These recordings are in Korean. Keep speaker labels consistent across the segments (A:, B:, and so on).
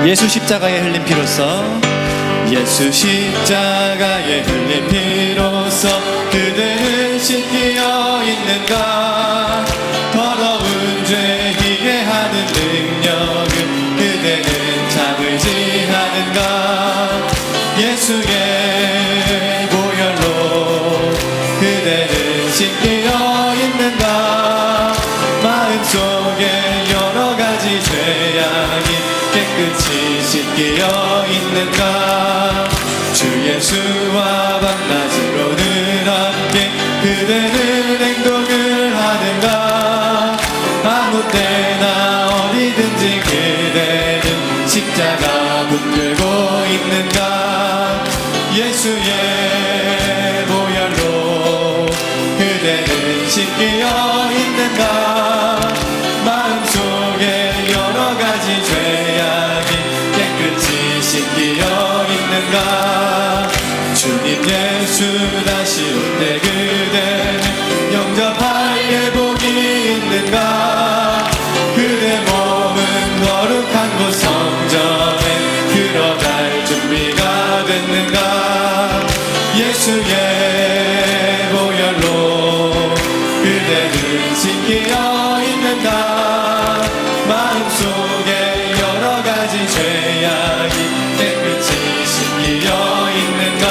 A: 예수 십자가에 흘린 피로써 예수 십자가에 흘린 피로써 그대는 씻기어 있는가. 더러운 죄 희게 하는 능력은 그대는 참을지 하는가. 예수의 보혈로 그대는 씻기어 있는가. 마음속에 여러 가지 죄악이 깨끗이 씻기어 있는가. 주 예수와 밤낮으로는 함께 그대는 행동을 하는가. 아무 때나 어디든지 그대는 십자가 붙들고 있는가. 예수의 보혈로 그대는 씻기어 있는가. 마음속에 여러 가지 죄악이 깨끗이 씻기어 있는가. 주님 예수 다시 올 때 그대는 영접할 예복이 있는가. 그대 몸은 거룩한 곳 성전에 들어갈 준비가 됐는가. 예수의 보혈로 그대는 씻기어 있는가. 마음속에 여러 가지 죄악이 깨끗이 씻기어 있는가.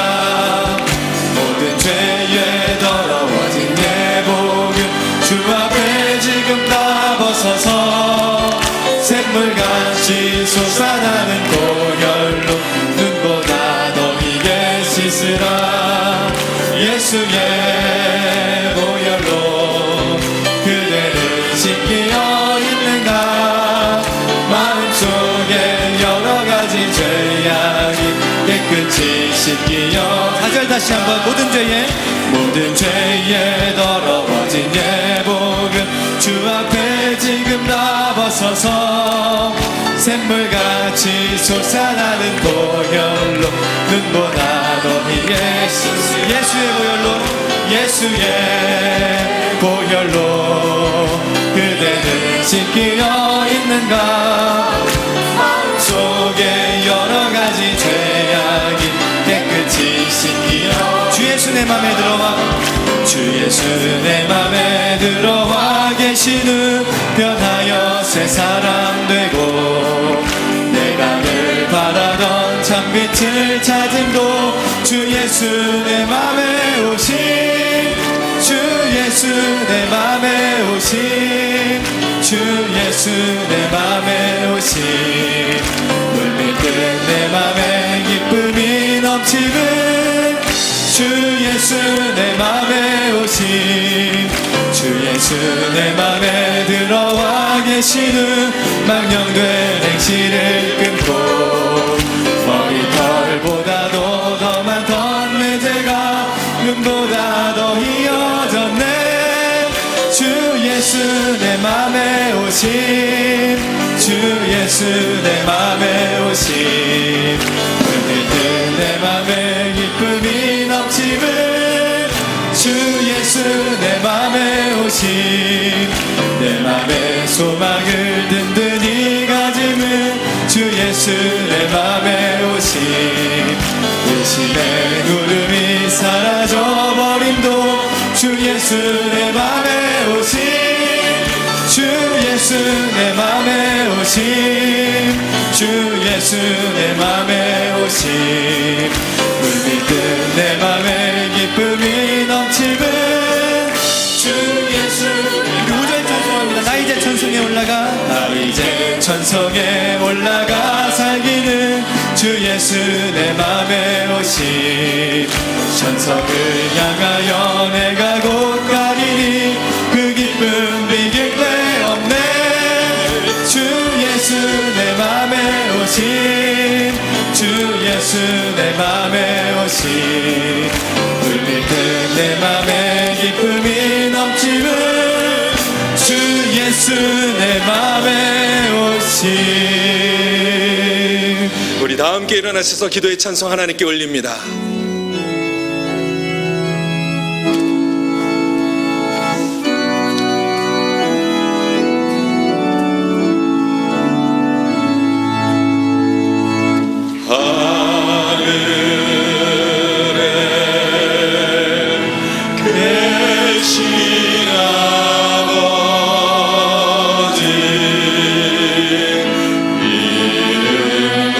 A: 모든 죄에 더러워진 예복은 주 앞에 지금 다 벗어서 샘물같이 솟아나는 보혈로 눈보다 더 희게 씻으라. 예수의 보혈로 그대는 씻기어 있는가. 마음속에 여러 가지 죄악이 깨끗이 씻기어. 4절 다시 한번. 모든 죄에 더러워진 예복은 주 앞에 지금 다 벗어서 샘물같이 솟아나는 보혈로 눈보다 더 희게 씻으라. 예수의 보혈로 그대는 씻기어 있는가. 마음속에 여러 가지 죄악이 깨끗이 씻기어. 주 예수 내 맘에 들어와. 주 예수 내 맘에 들어와 계신 후 변하여 새 사람 되고 내가 늘 바라던 참빛을 찾음도 주 예수 내 맘에 오심. 주 예수 내 맘에 오심. 주 예수 내 맘에 오심. 물밀듯 내 맘에 기쁨이 넘치는 주 예수 내 맘에 오심. 주 예수 내 맘에 들어와 계신 후 망령된 행실을 끊고 머리털보다도 더 많던 내 죄가 눈보다 더 희어졌네. 주 예수 내 맘에 오심. 주 예수 내 맘에 오심. 물들듯 내 맘에 기쁨이 넘치는 주 예수 내 맘에 오심. 내 맘에 소망을 든든히 가지는 주 예수 내 맘에 오심. 의심의 구름이 사라져버림도 주 예수 내 맘에 오심. 주 예수 내 맘에 오심. 주 예수 내 맘에 오심. 물밀듯 내 맘에 기쁨이 넘치는 주 예수. 구절 찬송합니다. 나 이제 천성에 올라가. 나 이제 천성에 올라가 살기는 주 예수 내 맘에 오심. 천성을 향하여 내가 곧 가리니 그 기쁨 비길 데 없네. 주 예수 내 맘에 오심. 주 예수 내 맘에 오심. 물밀듯 내 맘에 기쁨이 넘치는 주 예수 내 맘에 오심.
B: 우리 다 함께 일어나셔서 기도의 찬송 하나님께 올립니다. 계신 아버지 이름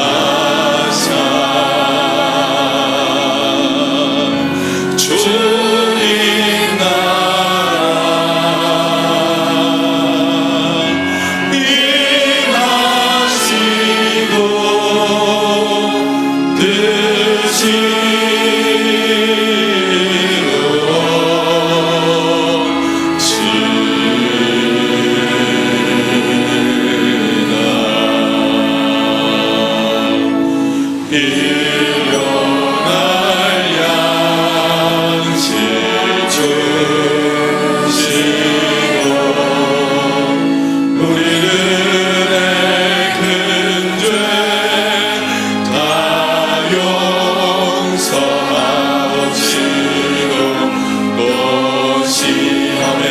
B: 거룩하사 주님 나라 임하시고 일용할 양식 주시고 우리들의 큰 죄 다 용서하시고 또 시험에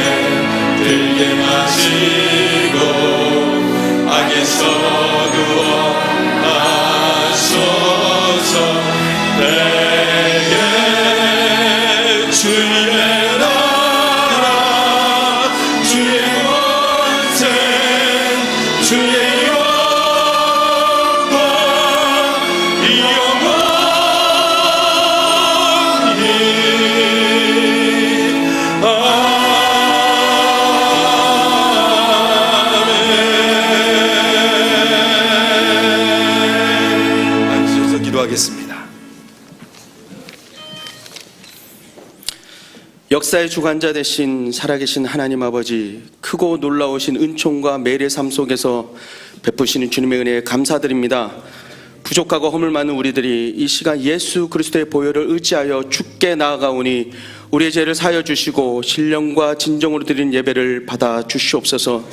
B: 들게 하시고 악에서 구원하소서. 내게 주의 나라 주의 권세 주의 영광 아멘. 앉으셔서 기도하겠습니다.
C: 역사의 주관자 되신 살아계신 하나님 아버지, 크고 놀라우신 은총과 매일의 삶 속에서 베푸시는 주님의 은혜에 감사드립니다. 부족하고 허물 많은 우리들이 이 시간 예수 그리스도의 보혈을 의지하여 주께 나아가오니 우리의 죄를 사하여 주시고 신령과 진정으로 드린 예배를 받아 주시옵소서.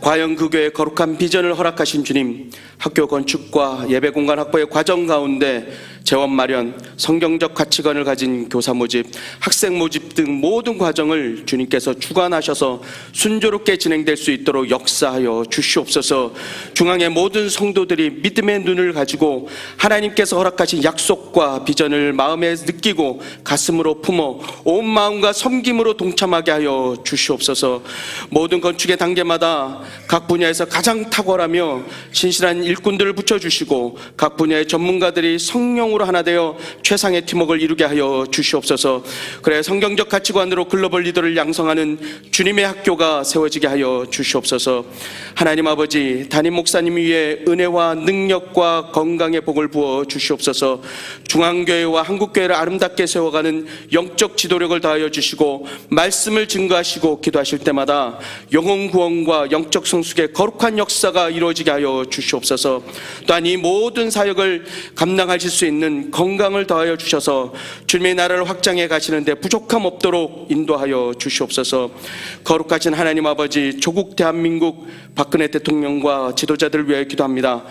C: 과연 그 교회의 거룩한 비전을 허락하신 주님, 학교 건축과 예배 공간 확보의 과정 가운데 재원 마련, 성경적 가치관을 가진 교사 모집, 학생 모집 등 모든 과정을 주님께서 주관하셔서 순조롭게 진행될 수 있도록 역사하여 주시옵소서. 중앙의 모든 성도들이 믿음의 눈을 가지고 하나님께서 허락하신 약속과 비전을 마음에 느끼고 가슴으로 품어 온 마음과 섬김으로 동참하게 하여 주시옵소서. 모든 건축의 단계마다 각 분야에서 가장 탁월하며 신실한 일꾼들을 붙여주시고 각 분야의 전문가들이 성령으로 하나 되어 최상의 팀워크를 이루게 하여 주시옵소서. 그래 성경적 가치관으로 글로벌 리더를 양성하는 주님의 학교가 세워지게 하여 주시옵소서. 하나님 아버지, 담임 목사님 위에 은혜와 능력과 건강의 복을 부어 주시옵소서. 중앙교회와 한국교회를 아름답게 세워가는 영적 지도력을 다하여 주시고 말씀을 증거하시고 기도하실 때마다 영혼 구원과 영적 성숙의 거룩한 역사가 이루어지게 하여 주시옵소서. 또한 이 모든 사역을 감당하실 수 있는 건강을 더하여 주셔서 주님의 나라를 확장해 가시는데 부족함 없도록 인도하여 주시옵소서. 거룩하신 하나님 아버지, 조국 대한민국 박근혜 대통령과 지도자들을 위하여 기도합니다.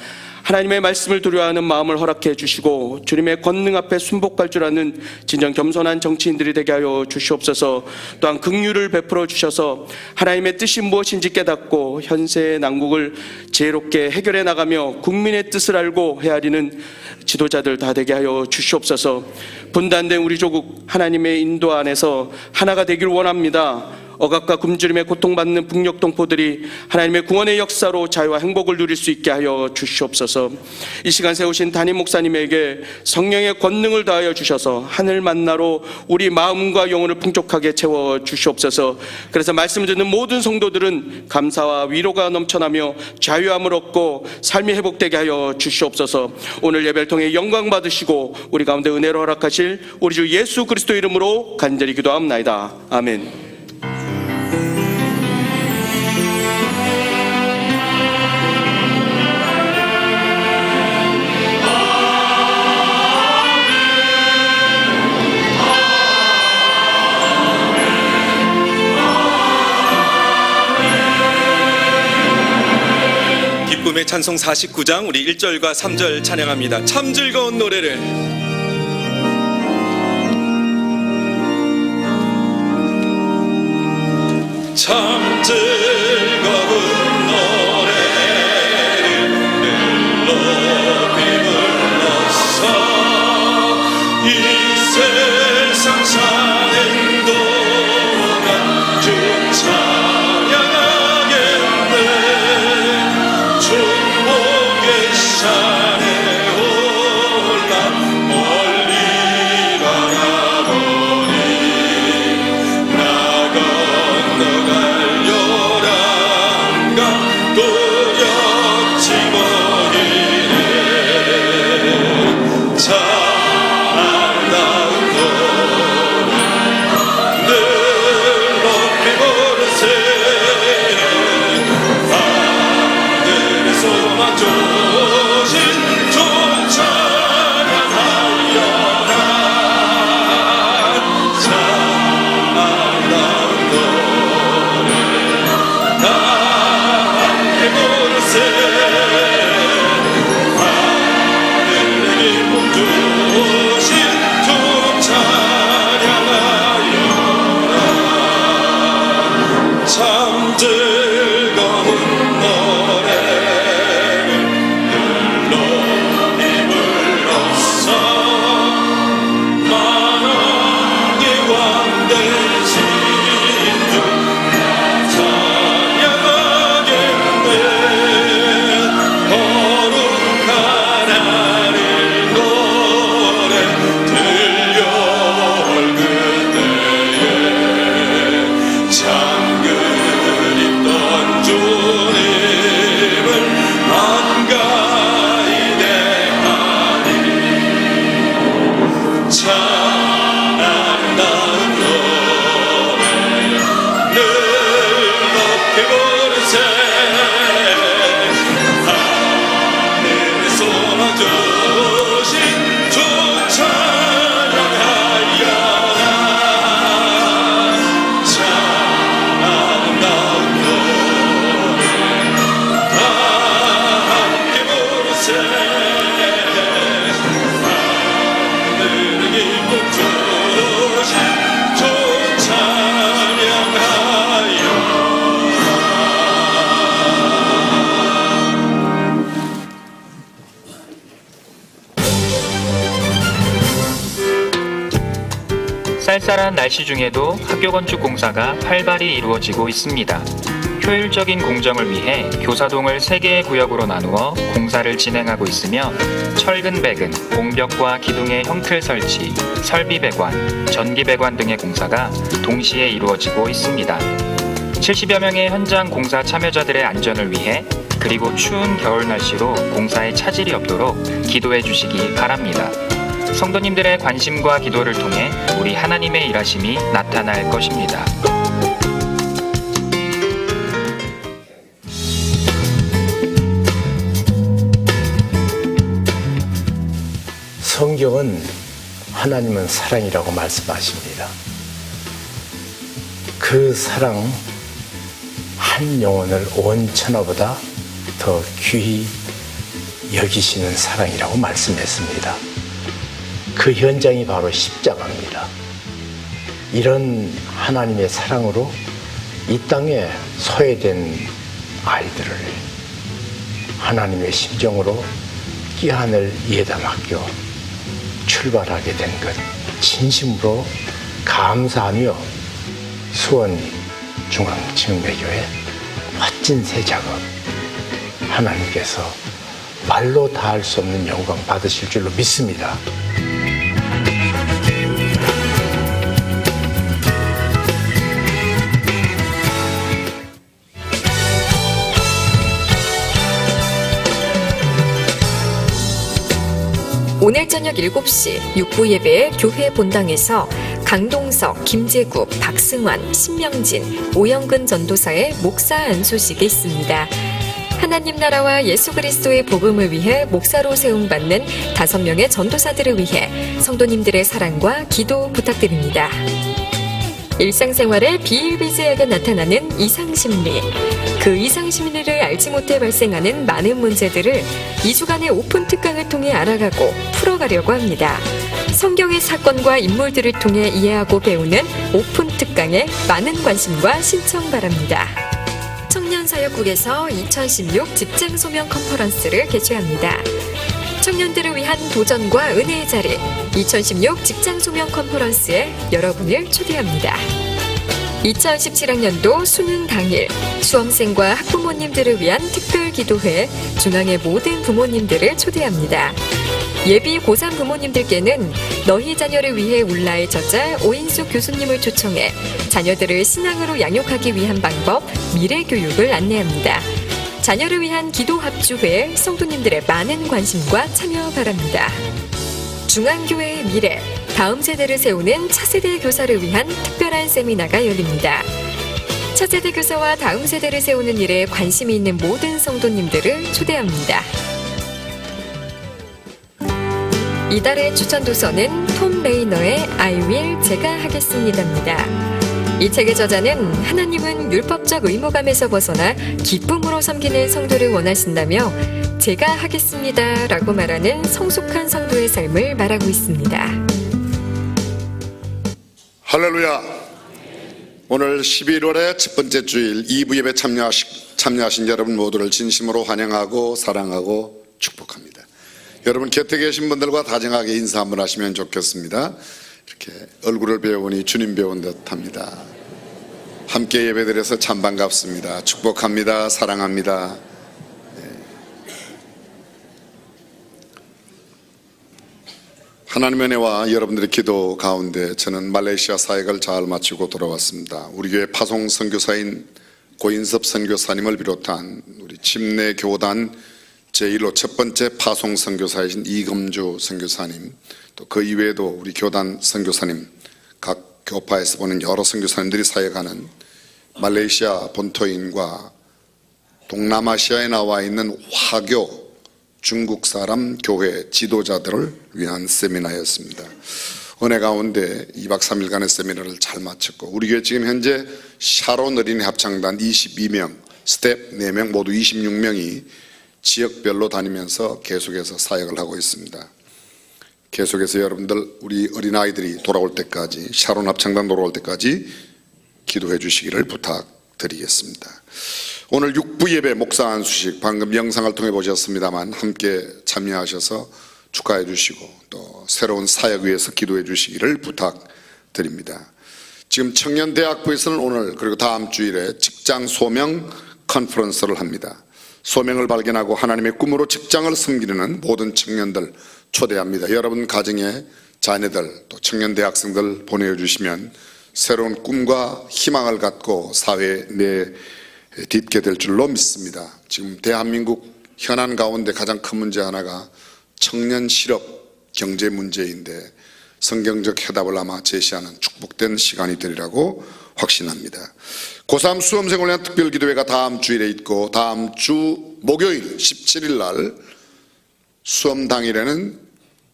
C: 하나님의 말씀을 두려워하는 마음을 허락해 주시고 주님의 권능 앞에 순복할 줄 아는 진정 겸손한 정치인들이 되게 하여 주시옵소서. 또한 긍휼을 베풀어 주셔서 하나님의 뜻이 무엇인지 깨닫고 현세의 난국을 지혜롭게 해결해 나가며 국민의 뜻을 알고 헤아리는 지도자들 다 되게 하여 주시옵소서. 분단된 우리 조국 하나님의 인도 안에서 하나가 되길 원합니다. 억압과 굶주림에 고통받는 북녘 동포들이 하나님의 구원의 역사로 자유와 행복을 누릴 수 있게 하여 주시옵소서. 이 시간 세우신 담임 목사님에게 성령의 권능을 다하여 주셔서 하늘 만나로 우리 마음과 영혼을 풍족하게 채워 주시옵소서. 그래서 말씀을 듣는 모든 성도들은 감사와 위로가 넘쳐나며 자유함을 얻고 삶이 회복되게 하여 주시옵소서. 오늘 예배를 통해 영광 받으시고 우리 가운데 은혜로 허락하실 우리 주 예수 그리스도 이름으로 간절히 기도합나이다. 아멘.
B: 기쁨의 찬송 49장 우리 1절과 3절 찬양합니다. 참 즐거운 노래를. 참 즐거운 노래
D: 쌀쌀한 날씨 중에도 학교 건축 공사가 활발히 이루어지고 있습니다. 효율적인 공정을 위해 교사동을 3개의 구역으로 나누어 공사를 진행하고 있으며 철근 배근, 공벽과 기둥의 형틀 설치, 설비 배관, 전기 배관 등의 공사가 동시에 이루어지고 있습니다. 70여 명의 현장 공사 참여자들의 안전을 위해 그리고 추운 겨울 날씨로 공사에 차질이 없도록 기도해 주시기 바랍니다. 성도님들의 관심과 기도를 통해 우리 하나님의 일하심이 나타날 것입니다.
E: 성경은 하나님은 사랑이라고 말씀하십니다. 그 사랑 한 영혼을 온 천하보다 더 귀히 여기시는 사랑이라고 말씀했습니다. 그 현장이 바로 십자가입니다. 이런 하나님의 사랑으로 이 땅에 소외된 아이들을 하나님의 심정으로 끼하늘 예담학교 출발하게 된 것 진심으로 감사하며 수원 중앙지명대교회 멋진 새 작업 하나님께서 말로 다할 수 없는 영광 받으실 줄로 믿습니다.
F: 오늘 저녁 7시 육부 예배 교회 본당에서 강동석, 김재국, 박승환, 신명진, 오영근 전도사의 목사 안수식이 있습니다. 하나님 나라와 예수 그리스도의 복음을 위해 목사로 세움받는 5명의 전도사들을 위해 성도님들의 사랑과 기도 부탁드립니다. 일상생활에 비일비재하게 나타나는 이상심리, 그 이상심리를 알지 못해 발생하는 많은 문제들을 2주간의 오픈 특강을 통해 알아가고 풀어가려고 합니다. 성경의 사건과 인물들을 통해 이해하고 배우는 오픈 특강에 많은 관심과 신청 바랍니다. 청년사역국에서 2016 직장소명 컨퍼런스를 개최합니다. 청년들을 위한 도전과 은혜의 자리 2016 직장소명 컨퍼런스에 여러분을 초대합니다. 2017학년도 수능 당일 수험생과 학부모님들을 위한 특별 기도회 중앙의 모든 부모님들을 초대합니다. 예비 고3 부모님들께는 너희 자녀를 위해 울라의 저자 오인숙 교수님을 초청해 자녀들을 신앙으로 양육하기 위한 방법 미래 교육을 안내합니다. 자녀를 위한 기도 합주회에 성도님들의 많은 관심과 참여 바랍니다. 중앙교회의 미래, 다음 세대를 세우는 차세대 교사를 위한 특별한 세미나가 열립니다. 차세대 교사와 다음 세대를 세우는 일에 관심이 있는 모든 성도님들을 초대합니다. 이달의 추천 도서는 톰 레이너의 I will 제가 하겠습니다입니다. 이 책의 저자는 하나님은 율법적 의무감에서 벗어나 기쁨으로 섬기는 성도를 원하신다며 제가 하겠습니다 라고 말하는 성숙한 성도의 삶을 말하고 있습니다.
G: 할렐루야. 오늘 11월의 첫 번째 주일 2부 예배 참여하신 여러분 모두를 진심으로 환영하고 사랑하고 축복합니다. 여러분 곁에 계신 분들과 다정하게 인사 한번 하시면 좋겠습니다. 이렇게 얼굴을 배우니 주님 배운 듯 합니다. 함께 예배드려서 참 반갑습니다. 축복합니다. 사랑합니다. 하나님의 은혜와 여러분들의 기도 가운데 저는 말레이시아 사역을 잘 마치고 돌아왔습니다. 우리 교회 파송 선교사인 고인섭 선교사님을 비롯한 우리 침례 교단 제1호 첫 번째 파송 선교사이신 이금주 선교사님, 또 그 이외에도 우리 교단 선교사님, 각 교파에서 보는 여러 선교사님들이 사역하는 말레이시아 본토인과 동남아시아에 나와 있는 화교 중국 사람 교회 지도자들을 위한 세미나였습니다. 은혜 가운데 2박 3일간의 세미나를 잘 마쳤고, 우리 교회 지금 현재 샤론 어린이 합창단 22명, 스텝 4명 모두 26명이 지역별로 다니면서 계속해서 사역을 하고 있습니다. 계속해서 여러분들 우리 어린아이들이 돌아올 때까지, 샤론 합창단 돌아올 때까지 기도해 주시기를 부탁드리겠습니다. 오늘 육부 예배 목사 안수식 방금 영상을 통해 보셨습니다만 함께 참여하셔서 축하해 주시고 또 새로운 사역 위해서 기도해 주시기를 부탁드립니다. 지금 청년대학부에서는 오늘 그리고 다음 주일에 직장 소명 컨퍼런스를 합니다. 소명을 발견하고 하나님의 꿈으로 직장을 섬기려는 모든 청년들 초대합니다. 여러분 가정에 자녀들 또 청년대학생들 보내주시면 새로운 꿈과 희망을 갖고 사회에 내딛게 될 줄로 믿습니다. 지금 대한민국 현안 가운데 가장 큰 문제 하나가 청년 실업 경제 문제인데 성경적 해답을 아마 제시하는 축복된 시간이 되리라고 확신합니다. 고3 수험생을 위한 특별기도회가 다음 주일에 있고 다음 주 목요일 17일 날 수험 당일에는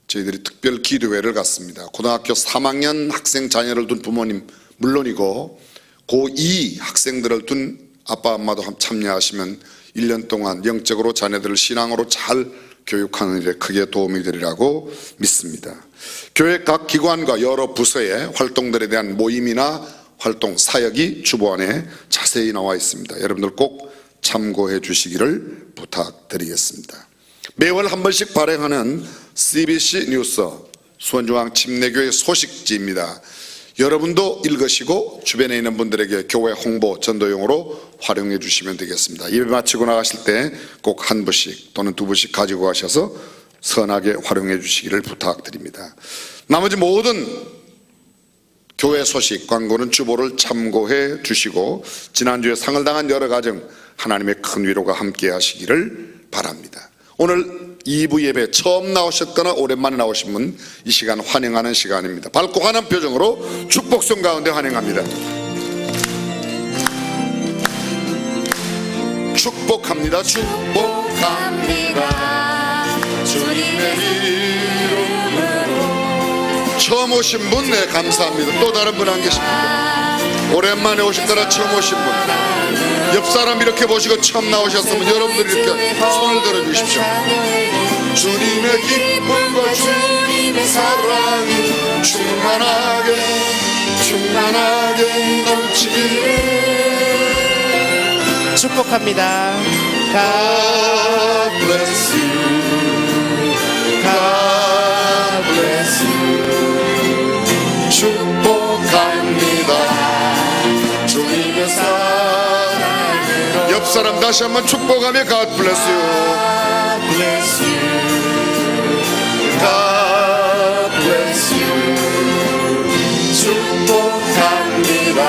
G: 저희들이 특별기도회를 갖습니다. 고등학교 3학년 학생 자녀를 둔 부모님 물론이고 고2 학생들을 둔 아빠 엄마도 참여하시면 1년 동안 영적으로 자녀들을 신앙으로 잘 교육하는 일에 크게 도움이 되리라고 믿습니다. 교회 각 기관과 여러 부서의 활동들에 대한 모임이나 활동 사역이 주보안에 자세히 나와 있습니다. 여러분들 꼭 참고해 주시기를 부탁드리겠습니다. 매월 한 번씩 발행하는 CBC 뉴스 수원중앙 침례교회 소식지입니다. 여러분도 읽으시고 주변에 있는 분들에게 교회 홍보 전도용으로 활용해 주시면 되겠습니다. 예배 마치고 나가실 때 꼭 한 부씩 또는 두 부씩 가지고 가셔서 선하게 활용해 주시기를 부탁드립니다. 나머지 모든 교회 소식 광고는 주보를 참고해 주시고 지난주에 상을 당한 여러 가정 하나님의 큰 위로가 함께 하시기를 바랍니다. 오늘 2부 예배 처음 나오셨거나 오랜만에 나오신 분 이 시간 환영하는 시간입니다. 밝고 환한 표정으로 축복성 가운데 환영합니다. 축복합니다. 축복합니다. 주님의 이름으로. 처음 오신 분 네 감사합니다. 또 다른 분 안 계십니까? 오랜만에 오셨거나 처음 오신 분, 옆 사람 이렇게 보시고 처음 나오셨으면 여러분들 이렇게 손을 들어 주십시오. 주님의 기쁨과 주님의 사랑이 충만하게 넘치기를
H: 축복합니다.
G: God bless you. God bless you. 축복합니다. 주님의 사랑으로. 옆 사람 다시 한번 축복하며 God bless you. God bless you. God bless you. 축복합니다.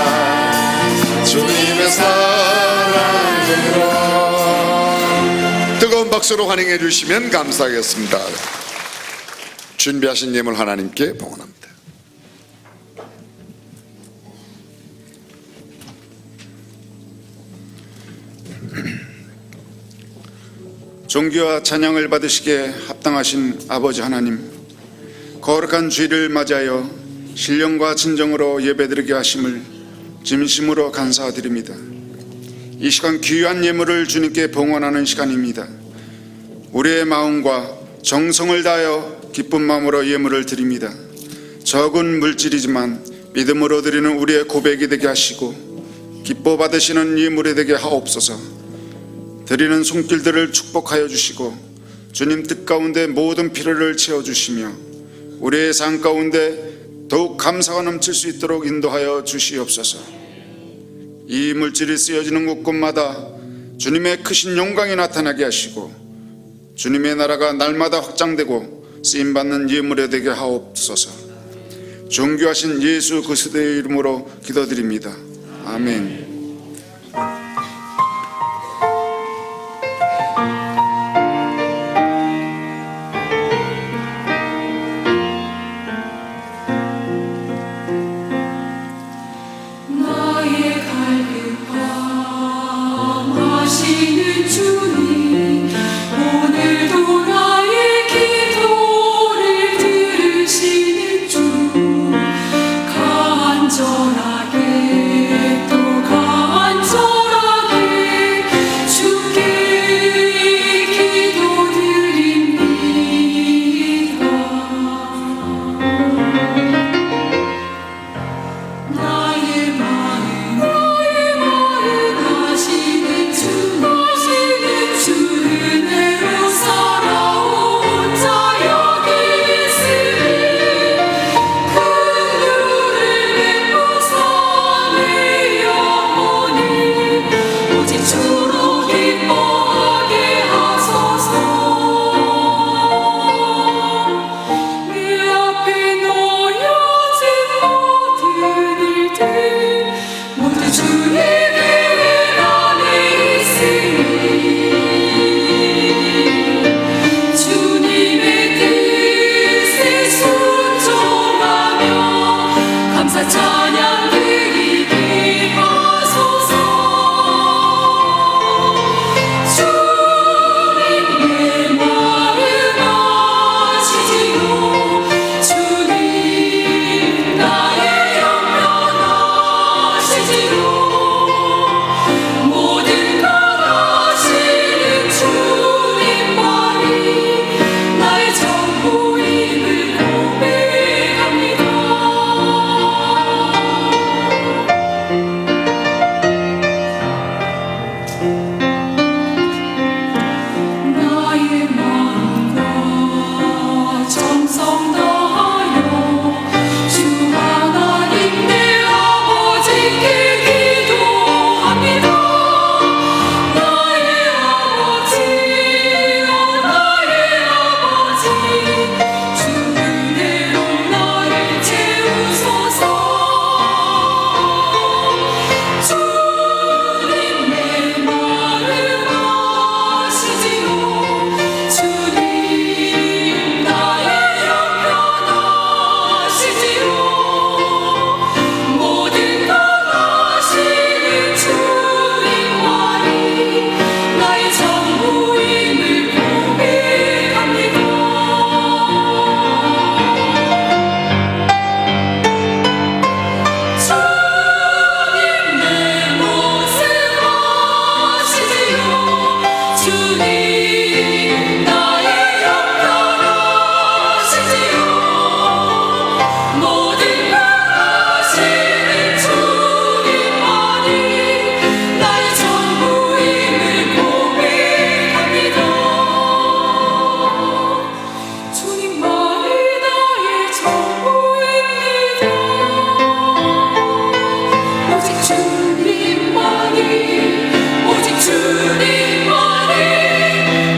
G: 주님의 사랑으로. 뜨거운 박수로 환영해 주시면 감사하겠습니다. 준비하신 예물 하나님께 봉헌합니다.
I: 존귀와 찬양을 받으시기에 합당하신 아버지 하나님, 거룩한 주일을 맞이하여 신령과 진정으로 예배드리게 하심을 진심으로 감사드립니다. 이 시간 귀한 예물을 주님께 봉헌하는 시간입니다. 우리의 마음과 정성을 다하여 기쁜 마음으로 예물을 드립니다. 적은 물질이지만 믿음으로 드리는 우리의 고백이 되게 하시고 기뻐 받으시는 예물이 되게 하옵소서. 드리는 손길들을 축복하여 주시고 주님 뜻 가운데 모든 필요를 채워주시며 우리의 삶 가운데 더욱 감사가 넘칠 수 있도록 인도하여 주시옵소서. 이 물질이 쓰여지는 곳곳마다 주님의 크신 영광이 나타나게 하시고 주님의 나라가 날마다 확장되고 쓰임받는 예물이 되게 하옵소서. 존귀하신 예수 그리스도의 이름으로 기도드립니다. 아멘.
J: 간절하게 또 간절하게
H: 주님 나의 영광하시지요 모든 것 하시는 주님만이 나의 전부임을 고백합니다 주님만이 나의 전부입니다 오직 주님만이 오직 주님만이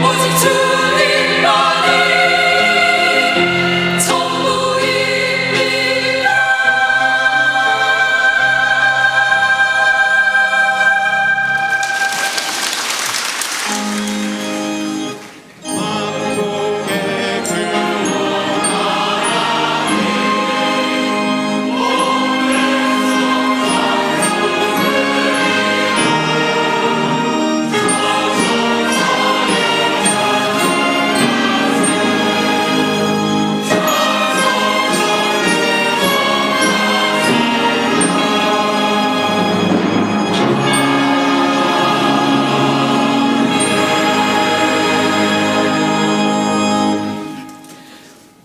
H: 오직 주님만이 전부입니다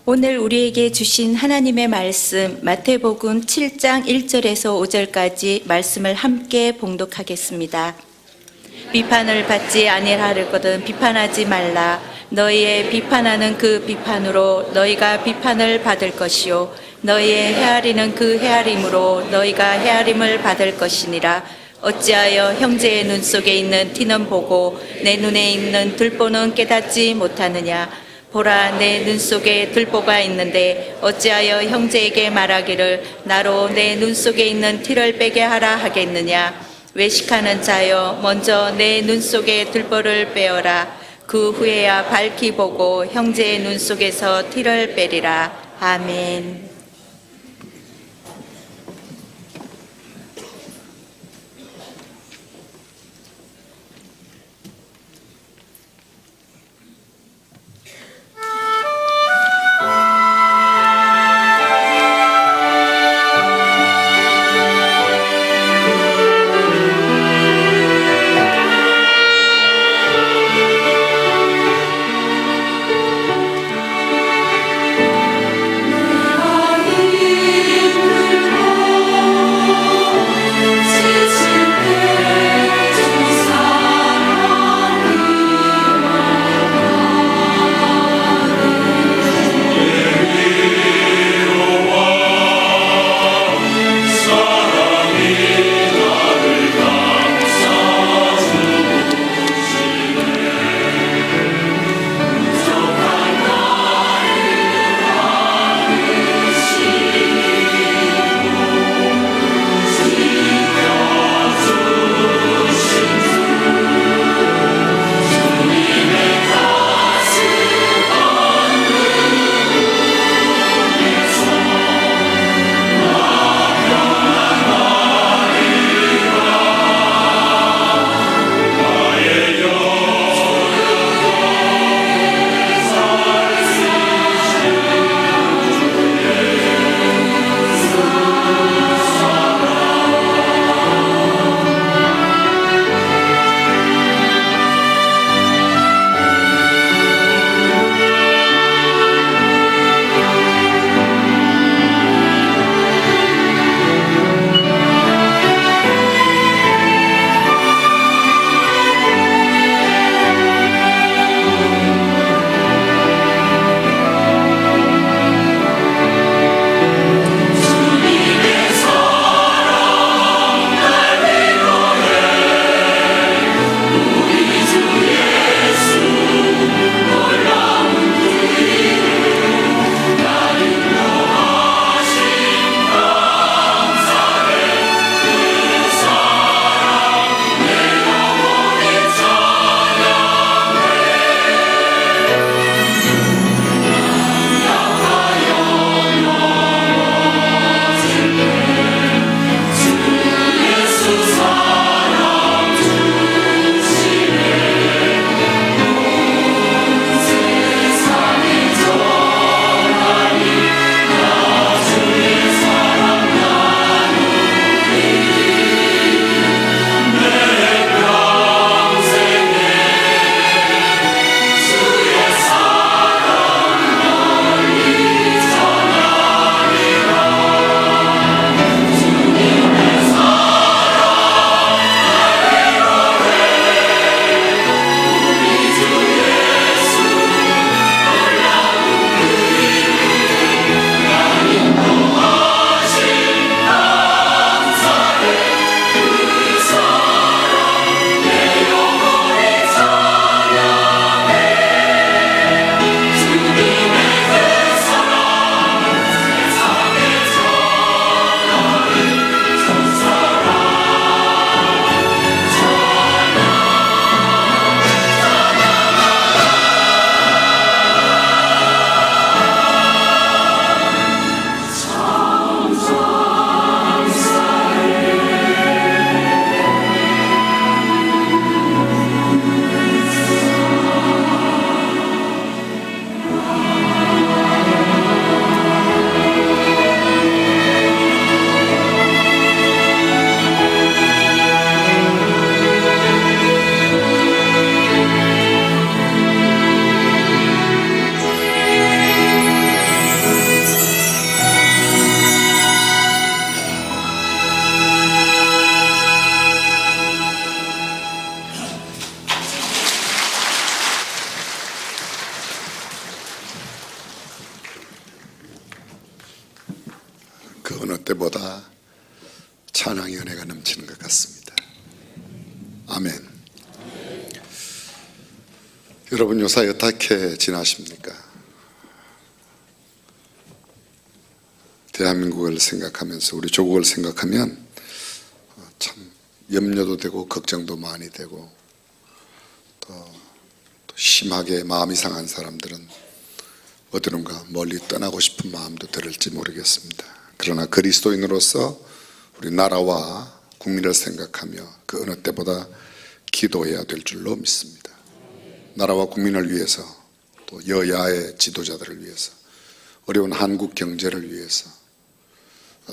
J: 오늘 우리에게 주신 하나님의 말씀 마태복음 7장 1절에서 5절까지 말씀을 함께 봉독하겠습니다. 비판을 받지 아니하려거든 비판하지 말라. 너희의 비판하는 그 비판으로 너희가 비판을 받을 것이요 너희의 헤아리는 그 헤아림으로 너희가 헤아림을 받을 것이니라. 어찌하여 형제의 눈 속에 있는 티는 보고 내 눈에 있는 들보는 깨닫지 못하느냐. 보라 내 눈 속에 들보가 있는데 어찌하여 형제에게 말하기를 나로 내 눈 속에 있는 티를 빼게 하라 하겠느냐. 외식하는 자여 먼저 내 눈 속에 들보를 빼어라. 그 후에야 밝히 보고 형제의 눈 속에서 티를 빼리라. 아멘.
H: 내
G: 때보다 찬양의 은혜가 넘치는 것 같습니다. 아멘. 여러분 요사이 어떻게 지나십니까? 대한민국을 생각하면서 우리 조국을 생각하면 참 염려도 되고 걱정도 많이 되고 또 심하게 마음이 상한 사람들은 어디론가 멀리 떠나고 싶은 마음도 들을지 모르겠습니다. 그러나 그리스도인으로서 우리 나라와 국민을 생각하며 그 어느 때보다 기도해야 될 줄로 믿습니다. 나라와 국민을 위해서 또 여야의 지도자들을 위해서 어려운 한국 경제를 위해서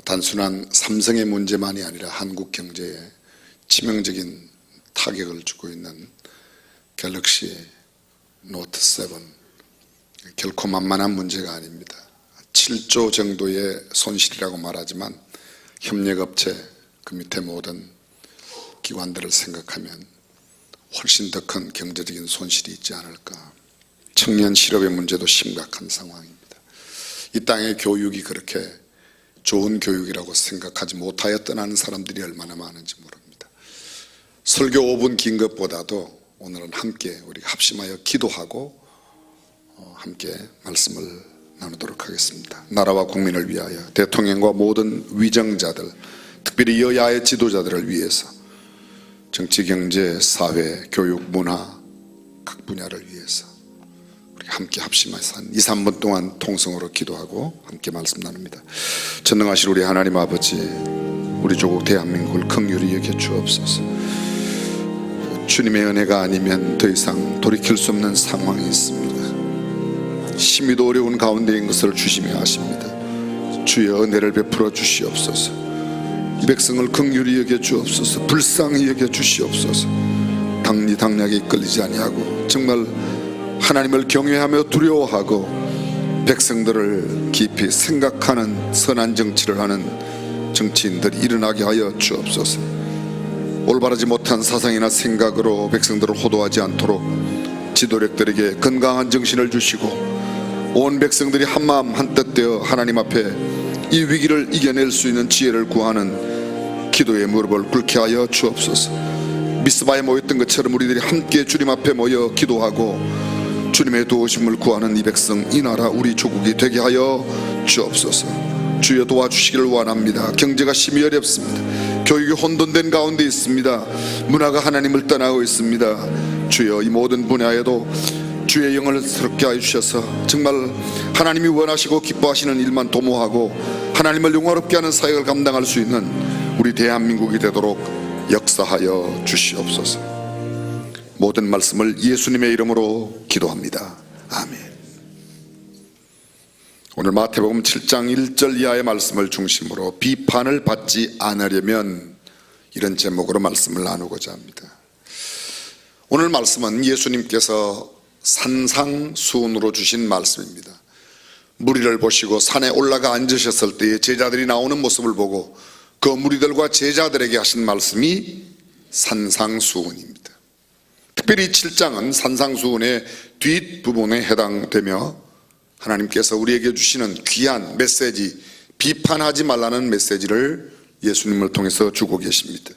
G: 단순한 삼성의 문제만이 아니라 한국 경제에 치명적인 타격을 주고 있는 갤럭시 노트 7 결코 만만한 문제가 아닙니다. 7조 정도의 손실이라고 말하지만 협력업체 그 밑에 모든 기관들을 생각하면 훨씬 더 큰 경제적인 손실이 있지 않을까. 청년 실업의 문제도 심각한 상황입니다. 이 땅의 교육이 그렇게 좋은 교육이라고 생각하지 못하여 떠나는 사람들이 얼마나 많은지 모릅니다. 설교 5분 긴 것보다도 오늘은 함께 우리가 합심하여 기도하고 함께 말씀을 나누도록 하겠습니다. 나라와 국민을 위하여 대통령과 모든 위정자들, 특별히 여야의 지도자들을 위해서 정치, 경제, 사회, 교육, 문화 각 분야를 위해서 우리 함께 합심해서 한 2, 3분 동안 통성으로 기도하고 함께 말씀 나눕니다. 전능하신 우리 하나님 아버지, 우리 조국 대한민국을 긍휼히 여겨 주옵소서. 주님의 은혜가 아니면 더 이상 돌이킬 수 없는 상황이 있습니다. 심히도 어려운 가운데인 것을 주시며 하십니다. 주의 은혜를 베풀어 주시옵소서. 이 백성을 긍휼히 여겨 주옵소서. 불쌍히 여겨 주시옵소서. 당리당략에 이끌리지 아니하고 정말 하나님을 경외하며 두려워하고 백성들을 깊이 생각하는 선한 정치를 하는 정치인들이 일어나게 하여 주옵소서. 올바르지 못한 사상이나 생각으로 백성들을 호도하지 않도록 지도력들에게 건강한 정신을 주시고 온 백성들이 한마음 한뜻 되어 하나님 앞에 이 위기를 이겨낼 수 있는 지혜를 구하는 기도의 무릎을 꿇게 하여 주옵소서. 미스바에 모였던 것처럼 우리들이 함께 주님 앞에 모여 기도하고 주님의 도우심을 구하는 이 백성, 이 나라 우리 조국이 되게 하여 주옵소서. 주여 도와주시기를 원합니다. 경제가 심히 어렵습니다. 교육이 혼돈된 가운데 있습니다. 문화가 하나님을 떠나고 있습니다. 주여 이 모든 분야에도 주의 영을 새롭게 하여 주셔서 정말 하나님이 원하시고 기뻐하시는 일만 도모하고 하나님을 영화롭게 하는 사역을 감당할 수 있는 우리 대한민국이 되도록 역사하여 주시옵소서. 모든 말씀을 예수님의 이름으로 기도합니다. 아멘. 오늘 마태복음 7장 1절 이하의 말씀을 중심으로 비판을 받지 않으려면 이런 제목으로 말씀을 나누고자 합니다. 오늘 말씀은 예수님께서 산상수훈으로 주신 말씀입니다. 무리를 보시고 산에 올라가 앉으셨을 때에 제자들이 나오는 모습을 보고 그 무리들과 제자들에게 하신 말씀이 산상수훈입니다. 특별히 7장은 산상수훈의 뒷부분에 해당되며 하나님께서 우리에게 주시는 귀한 메시지, 비판하지 말라는 메시지를 예수님을 통해서 주고 계십니다.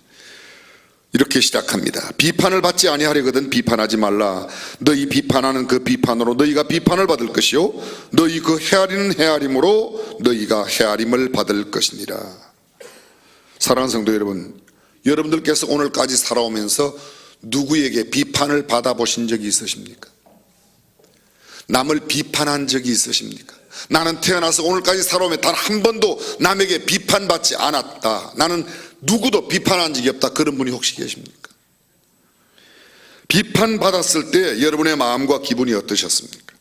G: 이렇게 시작합니다. 비판을 받지 아니하려거든 비판하지 말라. 너희 비판하는 그 비판으로 너희가 비판을 받을 것이요 너희 그 헤아리는 헤아림으로 너희가 헤아림을 받을 것이니라. 사랑하는 성도 여러분, 여러분들께서 오늘까지 살아오면서 누구에게 비판을 받아보신 적이 있으십니까? 남을 비판한 적이 있으십니까? 나는 태어나서 오늘까지 살아오며 단 한 번도 남에게 비판받지 않았다. 나는 누구도 비판한 적이 없다. 그런 분이 혹시 계십니까? 비판받았을 때 여러분의 마음과 기분이 어떠셨습니까?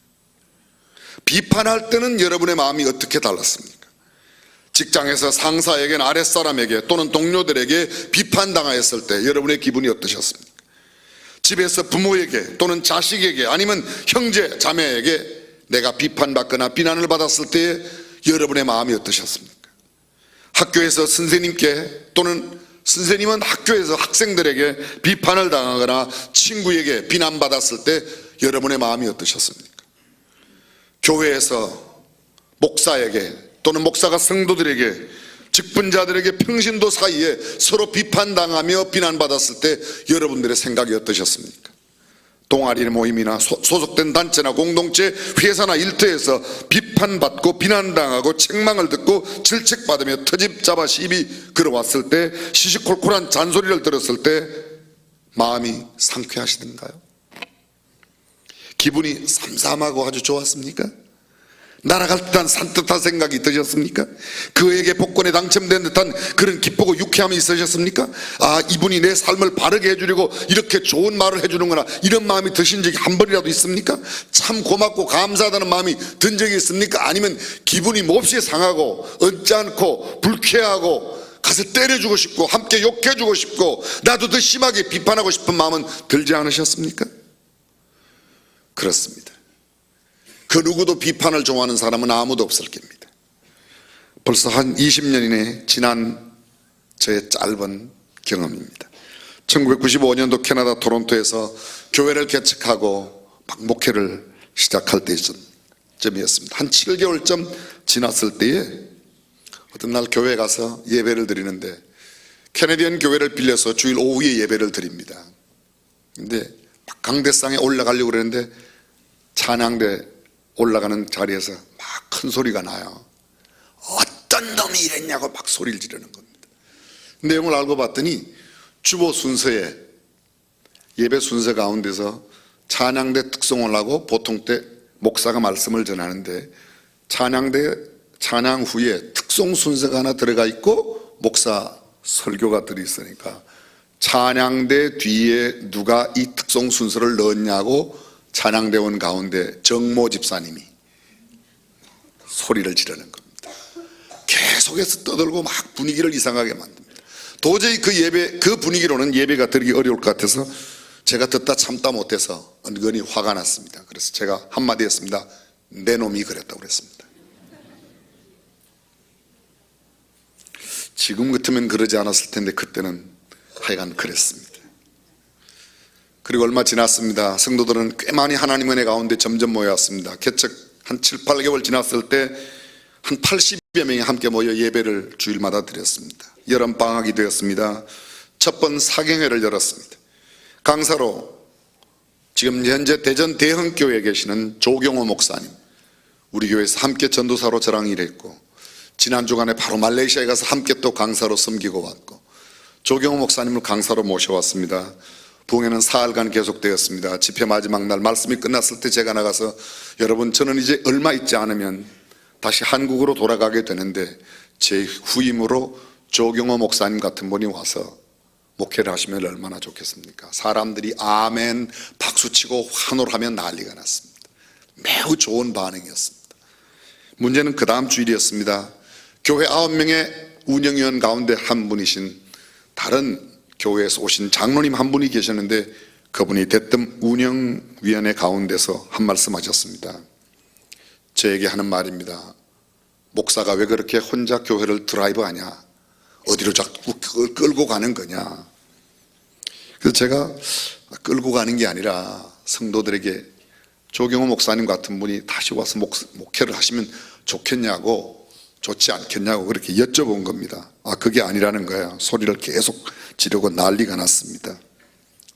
G: 비판할 때는 여러분의 마음이 어떻게 달랐습니까? 직장에서 상사에게 아랫사람에게 또는 동료들에게 비판당하였을 때 여러분의 기분이 어떠셨습니까? 집에서 부모에게 또는 자식에게 아니면 형제 자매에게 내가 비판받거나 비난을 받았을 때 여러분의 마음이 어떠셨습니까? 학교에서 선생님께 또는 선생님은 학교에서 학생들에게 비판을 당하거나 친구에게 비난받았을 때 여러분의 마음이 어떠셨습니까? 교회에서 목사에게 또는 목사가 성도들에게 직분자들에게 평신도 사이에 서로 비판당하며 비난받았을 때 여러분들의 생각이 어떠셨습니까? 동아리 모임이나 소속된 단체나 공동체, 회사나 일터에서 비판받고 비난당하고 책망을 듣고 질책받으며 터집잡아 시비 걸어왔을 때, 시시콜콜한 잔소리를 들었을 때 마음이 상쾌하시던가요? 기분이 삼삼하고 아주 좋았습니까? 날아갈 듯한 산뜻한 생각이 드셨습니까? 그에게 복권에 당첨된 듯한 그런 기쁘고 유쾌함이 있으셨습니까? 아, 이분이 내 삶을 바르게 해주려고 이렇게 좋은 말을 해주는구나, 이런 마음이 드신 적이 한 번이라도 있습니까? 참 고맙고 감사하다는 마음이 든 적이 있습니까? 아니면 기분이 몹시 상하고 언짢고 불쾌하고 가서 때려주고 싶고 함께 욕해주고 싶고 나도 더 심하게 비판하고 싶은 마음은 들지 않으셨습니까? 그렇습니다. 그 누구도 비판을 좋아하는 사람은 아무도 없을 겁니다. 벌써 한 20년이네 지난 저의 짧은 경험입니다. 1995년도 캐나다 토론토에서 교회를 개척하고 막 목회를 시작할 때쯤이었습니다. 한 7개월쯤 지났을 때에 어떤 날 교회에 가서 예배를 드리는데, 캐네디언 교회를 빌려서 주일 오후에 예배를 드립니다. 근데 강대상에 올라가려고 그랬는데 찬양대 올라가는 자리에서 막 큰 소리가 나요. 어떤 놈이 이랬냐고 막 소리를 지르는 겁니다. 내용을 알고 봤더니 주보 순서에, 예배 순서 가운데서 찬양대 특송을 하고 보통 때 목사가 말씀을 전하는데, 찬양대 찬양 후에 특송 순서가 하나 들어가 있고 목사 설교가 들어있으니까 찬양대 뒤에 누가 이 특송 순서를 넣었냐고 찬양대원 가운데 정모 집사님이 소리를 지르는 겁니다. 계속해서 떠들고 막 분위기를 이상하게 만듭니다. 도저히 그 분위기로는 예배가 드리기 어려울 것 같아서 제가 듣다 참다 못해서 은근히 화가 났습니다. 그래서 제가 한마디 했습니다. 내 놈이 그랬다고 그랬습니다. 지금 같으면 그러지 않았을 텐데 그때는 하여간 그랬습니다. 그리고 얼마 지났습니다. 성도들은 꽤 많이 하나님 은혜 가운데 점점 모여왔습니다. 개척 한 7, 8개월 지났을 때 한 80여 명이 함께 모여 예배를 주일마다 드렸습니다. 여름방학이 되었습니다. 첫 번 사경회를 열었습니다. 강사로 지금 현재 대전 대흥교회에 계시는 조경호 목사님, 우리 교회에서 함께 전도사로 저랑 일했고, 지난 주간에 바로 말레이시아에 가서 함께 또 강사로 섬기고 왔고, 조경호 목사님을 강사로 모셔왔습니다. 부흥회는 사흘간 계속되었습니다. 집회 마지막 날 말씀이 끝났을 때 제가 나가서, 여러분 저는 이제 얼마 있지 않으면 다시 한국으로 돌아가게 되는데 제 후임으로 조경호 목사님 같은 분이 와서 목회를 하시면 얼마나 좋겠습니까? 사람들이 아멘 박수치고 환호하면 난리가 났습니다. 매우 좋은 반응이었습니다. 문제는 그 다음 주일이었습니다. 교회 9명의 운영위원 가운데 한 분이신 다른 교회에서 오신 장로님 한 분이 계셨는데, 그분이 대뜸 운영위원회 가운데서 한 말씀 하셨습니다. 저에게 하는 말입니다. 목사가 왜 그렇게 혼자 교회를 드라이브하냐, 어디로 자꾸 끌고 가는 거냐. 그래서 제가 끌고 가는 게 아니라 성도들에게 조경호 목사님 같은 분이 다시 와서 목회를 하시면 좋겠냐고, 좋지 않겠냐고 그렇게 여쭤본 겁니다. 아, 그게 아니라는 거예요. 소리를 계속 지르고 난리가 났습니다.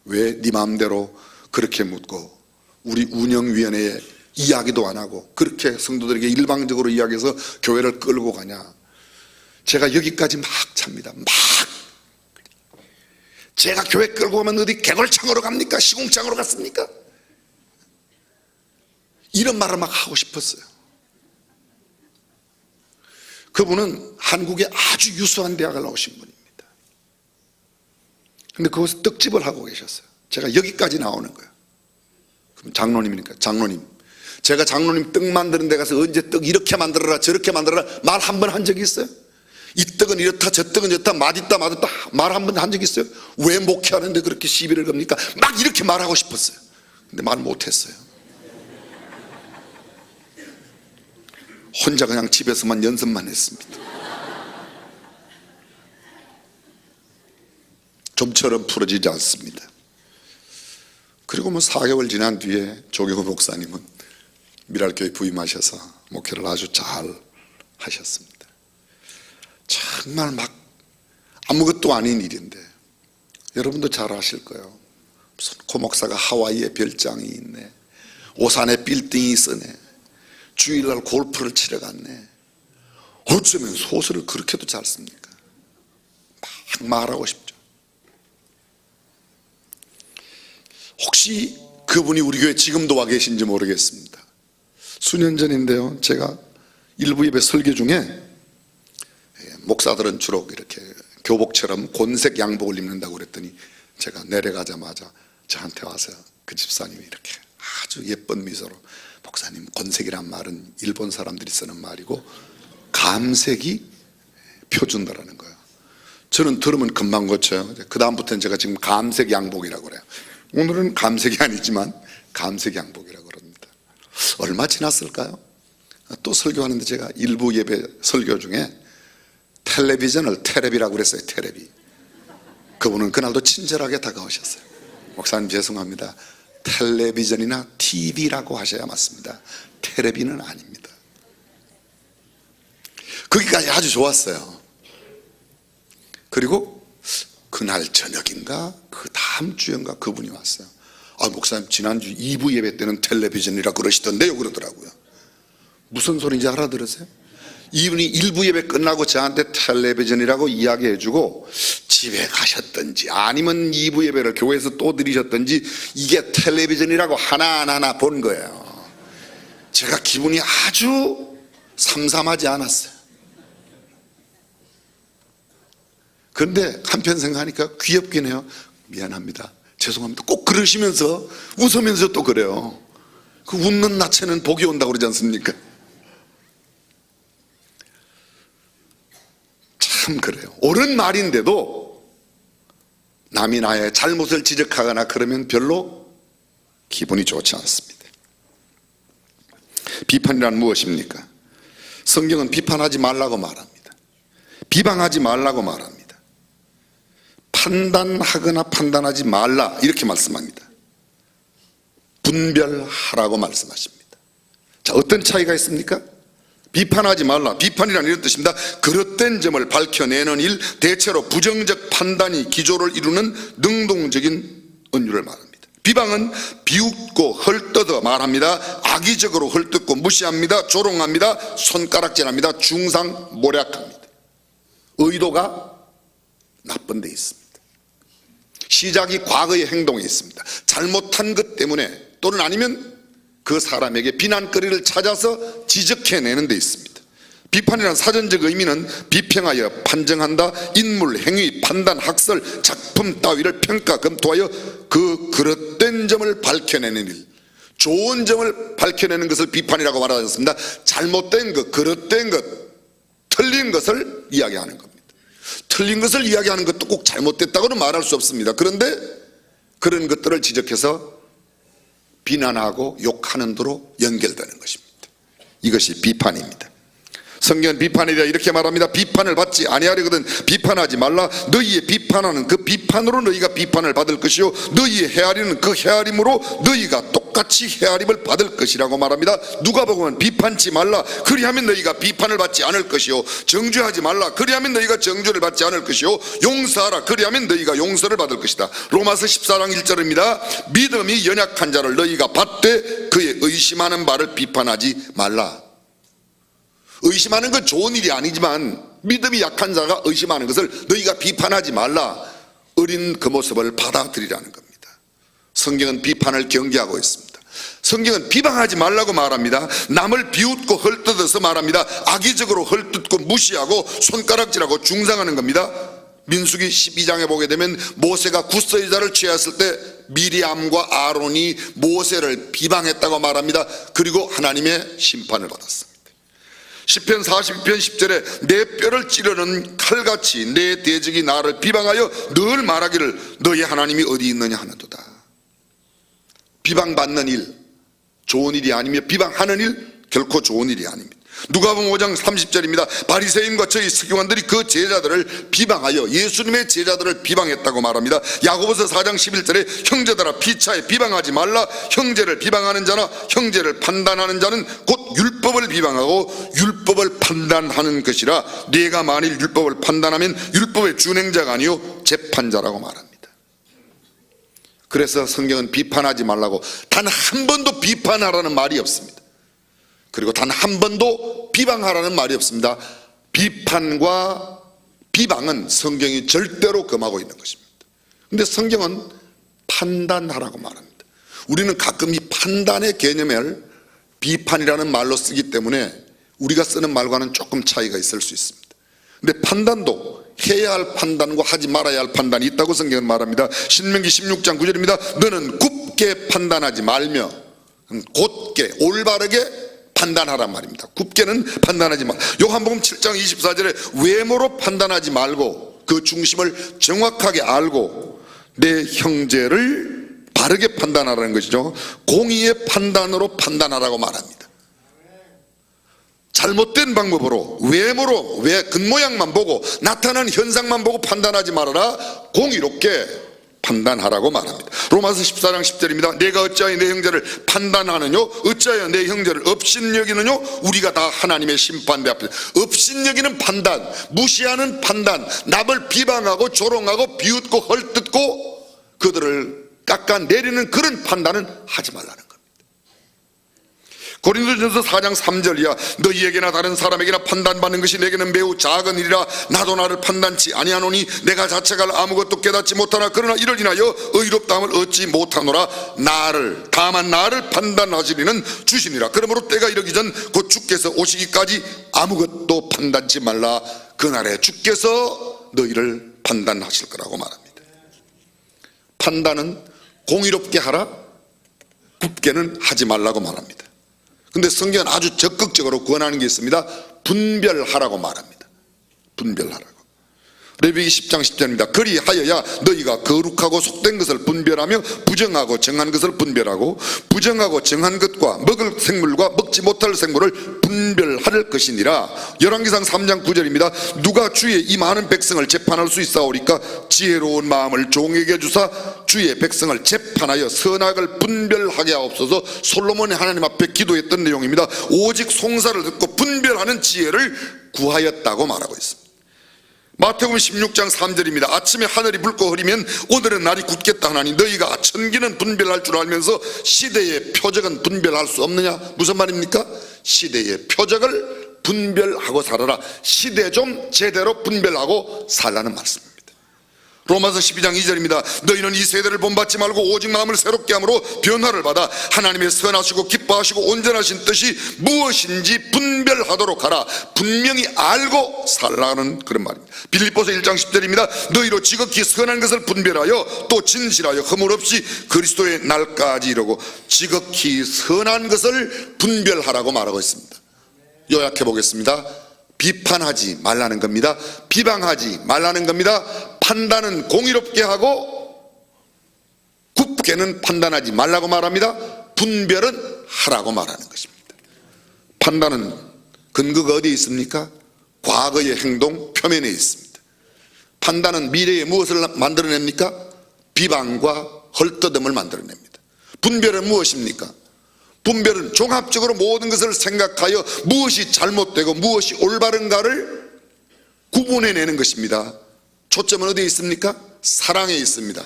G: 왜 네 마음대로 그렇게 묻고 우리 운영위원회에 이야기도 안 하고 그렇게 성도들에게 일방적으로 이야기해서 교회를 끌고 가냐. 제가 여기까지 막 찹니다. 막. 제가 교회 끌고 가면 어디 개골창으로 갑니까? 시궁창으로 갔습니까? 이런 말을 막 하고 싶었어요. 그분은 한국의 아주 유수한 대학을 나오신 분입니다. 근데 거기서 떡집을 하고 계셨어요. 제가 여기까지 나오는 거예요. 그럼 장로님이니까, 장로님, 제가 장로님 떡 만드는 데 가서 언제 떡 이렇게 만들어라 저렇게 만들어라 말 한 번 한 적이 있어요? 이 떡은 이렇다 저 떡은 저렇다 맛있다 맛없다 말 한 번 한 적이 있어요? 왜 목회하는데 그렇게 시비를 겁니까? 막 이렇게 말하고 싶었어요. 근데 말 못했어요. 혼자 그냥 집에서만 연습만 했습니다. 좀처럼 풀어지지 않습니다. 그리고 4개월 지난 뒤에 조경호 목사님은 미랄교회 부임하셔서 목회를 아주 잘 하셨습니다. 정말 막 아무것도 아닌 일인데 여러분도 잘 아실 거예요. 무슨 고목사가 하와이에 별장이 있네, 오산에 빌딩이 있으네, 주일날 골프를 치러 갔네. 어쩌면 소설을 그렇게도 잘 씁니까? 막 말하고 싶죠. 혹시 그분이 우리 교회 지금도 와 계신지 모르겠습니다. 수년 전인데요, 제가 일부 예배 설교 중에 목사들은 주로 이렇게 교복처럼 곤색 양복을 입는다고 그랬더니 제가 내려가자마자 저한테 와서 그 집사님이 이렇게 아주 예쁜 미소로, 목사님, 곤색이란 말은 일본 사람들이 쓰는 말이고 감색이 표준어라는 거예요. 저는 들으면 금방 고쳐요. 그 다음부터는 제가 지금 감색 양복이라고 그래요. 오늘은 감색이 아니지만 감색 양복이라고 그럽니다. 얼마 지났을까요? 또 설교하는데 제가 일부 예배 설교 중에 텔레비전을 테레비라고 그랬어요. 테레비. 그분은 그날도 친절하게 다가오셨어요. 목사님 죄송합니다, 텔레비전이나 TV라고 하셔야 맞습니다. 테레비는 아닙니다. 거기까지 아주 좋았어요. 그리고 그날 저녁인가 그 다음 주인가 그분이 왔어요. 아, 목사님 지난주 2부 예배 때는 텔레비전이라 그러시던데요 그러더라고요. 무슨 소리인지 알아들으세요? 이분이 1부 예배 끝나고 저한테 텔레비전이라고 이야기해주고 집에 가셨던지 아니면 2부 예배를 교회에서 또 드리셨던지 이게 텔레비전이라고 하나하나 본 거예요. 제가 기분이 아주 삼삼하지 않았어요. 그런데 한편 생각하니까 귀엽긴 해요. 미안합니다, 죄송합니다, 꼭 그러시면서 웃으면서 또 그래요. 그 웃는 낯에는 복이 온다고 그러지 않습니까? 참 그래요. 옳은 말인데도 남이 나의 잘못을 지적하거나 그러면 별로 기분이 좋지 않습니다. 비판이란 무엇입니까? 성경은 비판하지 말라고 말합니다. 비방하지 말라고 말합니다. 판단하거나 판단하지 말라 이렇게 말씀합니다. 분별하라고 말씀하십니다. 자, 어떤 차이가 있습니까? 비판하지 말라, 비판이란 이런 뜻입니다. 그릇된 점을 밝혀내는 일, 대체로 부정적 판단이 기조를 이루는 능동적인 언유를 말합니다. 비방은 비웃고 헐뜯어 말합니다. 악의적으로 헐뜯고 무시합니다. 조롱합니다. 손가락질합니다. 중상모략합니다. 의도가 나쁜 데 있습니다. 시작이 과거의 행동에 있습니다. 잘못한 것 때문에 또는 아니면 그 사람에게 비난거리를 찾아서 지적해내는 데 있습니다. 비판이란 사전적 의미는 비평하여 판정한다, 인물, 행위, 판단, 학설, 작품 따위를 평가, 검토하여 그 그릇된 점을 밝혀내는 일, 좋은 점을 밝혀내는 것을 비판이라고 말하였습니다. 잘못된 것, 그릇된 것, 틀린 것을 이야기하는 겁니다. 틀린 것을 이야기하는 것도 꼭 잘못됐다고는 말할 수 없습니다. 그런데 그런 것들을 지적해서 비난하고 욕하는 대로 연결되는 것입니다. 이것이 비판입니다. 성경은 비판에 대해 이렇게 말합니다. 비판을 받지 아니하려거든 비판하지 말라. 너희의 비판하는 그 비판으로 너희가 비판을 받을 것이요 너희의 헤아리는 그 헤아림으로 너희가 똑같이 헤아림을 받을 것이라고 말합니다. 누가복음은 비판치 말라. 그리하면 너희가 비판을 받지 않을 것이요 정죄하지 말라. 그리하면 너희가 정죄를 받지 않을 것이요 용서하라. 그리하면 너희가 용서를 받을 것이다. 로마서 14장 1절입니다. 믿음이 연약한 자를 너희가 받되 그의 의심하는 바를 비판하지 말라. 의심하는 건 좋은 일이 아니지만 믿음이 약한 자가 의심하는 것을 너희가 비판하지 말라. 어린 그 모습을 받아들이라는 겁니다. 성경은 비판을 경계하고 있습니다. 성경은 비방하지 말라고 말합니다. 남을 비웃고 헐뜯어서 말합니다. 악의적으로 헐뜯고 무시하고 손가락질하고 중상하는 겁니다. 민수기 12장에 보게 되면 모세가 굿서이자를 취했을 때 미리암과 아론이 모세를 비방했다고 말합니다. 그리고 하나님의 심판을 받았습니다. 시편 42편 10절에 내 뼈를 찌르는 칼같이 내 대적이 나를 비방하여 늘 말하기를 너희 하나님이 어디 있느냐 하는도다. 비방받는 일 좋은 일이 아니며 비방하는 일 결코 좋은 일이 아닙니다. 누가복음 5장 30절입니다. 바리새인과 저희 서기관들이 그 제자들을 비방하여 예수님의 제자들을 비방했다고 말합니다. 야고보서 4장 11절에 형제들아 피차에 비방하지 말라. 형제를 비방하는 자나 형제를 판단하는 자는 곧 율법 율법을 비방하고 율법을 판단하는 것이라 네가 만일 율법을 판단하면 율법의 준행자가 아니요 재판자라고 말합니다. 그래서 성경은 비판하지 말라고 단 한 번도 비판하라는 말이 없습니다. 그리고 단 한 번도 비방하라는 말이 없습니다. 비판과 비방은 성경이 절대로 금하고 있는 것입니다. 그런데 성경은 판단하라고 말합니다. 우리는 가끔 이 판단의 개념을 비판이라는 말로 쓰기 때문에 우리가 쓰는 말과는 조금 차이가 있을 수 있습니다. 근데 판단도 해야 할 판단과 하지 말아야 할 판단이 있다고 성경은 말합니다. 신명기 16장 9절입니다. 너는 굽게 판단하지 말며 곧게 올바르게 판단하란 말입니다. 굽게는 판단하지 말. 요한복음 7장 24절에 외모로 판단하지 말고 그 중심을 정확하게 알고 내 형제를 바르게 판단하라는 것이죠. 공의의 판단으로 판단하라고 말합니다. 잘못된 방법으로 외모로 겉모양만 보고 나타난 현상만 보고 판단하지 말아라. 공의롭게 판단하라고 말합니다. 로마서 14장 10절입니다. 내가 어찌하여 내 형제를 판단하느뇨 어찌하여 내 형제를 업신여기느뇨 우리가 다 하나님의 심판대 앞에. 업신여기는 판단, 무시하는 판단, 남을 비방하고 조롱하고 비웃고 헐뜯고 그들을 깎아내리는 그런 판단은 하지 말라는 겁니다. 고린도전서 4장 3절이야. 너희에게나 다른 사람에게나 판단받는 것이 내게는 매우 작은 일이라 나도 나를 판단치 아니하노니 내가 자체가 아무것도 깨닫지 못하나 그러나 이를 인하여 의롭다함을 얻지 못하노라. 다만 나를 판단하시리는 주시니라. 그러므로 때가 이르기 전 곧 주께서 오시기까지 아무것도 판단치 말라. 그날에 주께서 너희를 판단하실 거라고 말합니다. 판단은 공의롭게 하라, 굽게는 하지 말라고 말합니다. 근데 성경은 아주 적극적으로 권하는 게 있습니다. 분별하라고 말합니다. 분별하라고. 레위기 10장 10절입니다. 그리하여야 너희가 거룩하고 속된 것을 분별하며 부정하고 정한 것을 분별하고 부정하고 정한 것과 먹을 생물과 먹지 못할 생물을 분별할 것이니라. 열왕기상 3장 9절입니다. 누가 주의 이 많은 백성을 재판할 수 있사오리까? 지혜로운 마음을 종에게 주사 주의 백성을 재판하여 선악을 분별하게 하옵소서. 솔로몬이 하나님 앞에 기도했던 내용입니다. 오직 송사를 듣고 분별하는 지혜를 구하였다고 말하고 있습니다. 마태복음 16장 3절입니다. 아침에 하늘이 붉고 흐리면 오늘은 날이 굳겠다 하나니 너희가 천기는 분별할 줄 알면서 시대의 표적은 분별할 수 없느냐? 무슨 말입니까? 시대의 표적을 분별하고 살아라. 시대 좀 제대로 분별하고 살라는 말씀입니다. 로마서 12장 2절입니다. 너희는 이 세대를 본받지 말고 오직 마음을 새롭게 함으로 변화를 받아 하나님의 선하시고 기뻐하시고 온전하신 뜻이 무엇인지 분별하도록 하라. 분명히 알고 살라는 그런 말입니다. 빌립보서 1장 10절입니다. 너희로 지극히 선한 것을 분별하여 또 진실하여 허물 없이 그리스도의 날까지 이르고 지극히 선한 것을 분별하라고 말하고 있습니다. 요약해 보겠습니다. 비판하지 말라는 겁니다. 비방하지 말라는 겁니다. 판단은 공의롭게 하고 굽게는 판단하지 말라고 말합니다. 분별은 하라고 말하는 것입니다. 판단은 근거가 어디에 있습니까? 과거의 행동 표면에 있습니다. 판단은 미래에 무엇을 만들어냅니까? 비방과 헐뜯음을 만들어냅니다. 분별은 무엇입니까? 분별은 종합적으로 모든 것을 생각하여 무엇이 잘못되고 무엇이 올바른가를 구분해내는 것입니다. 초점은 어디에 있습니까? 사랑에 있습니다.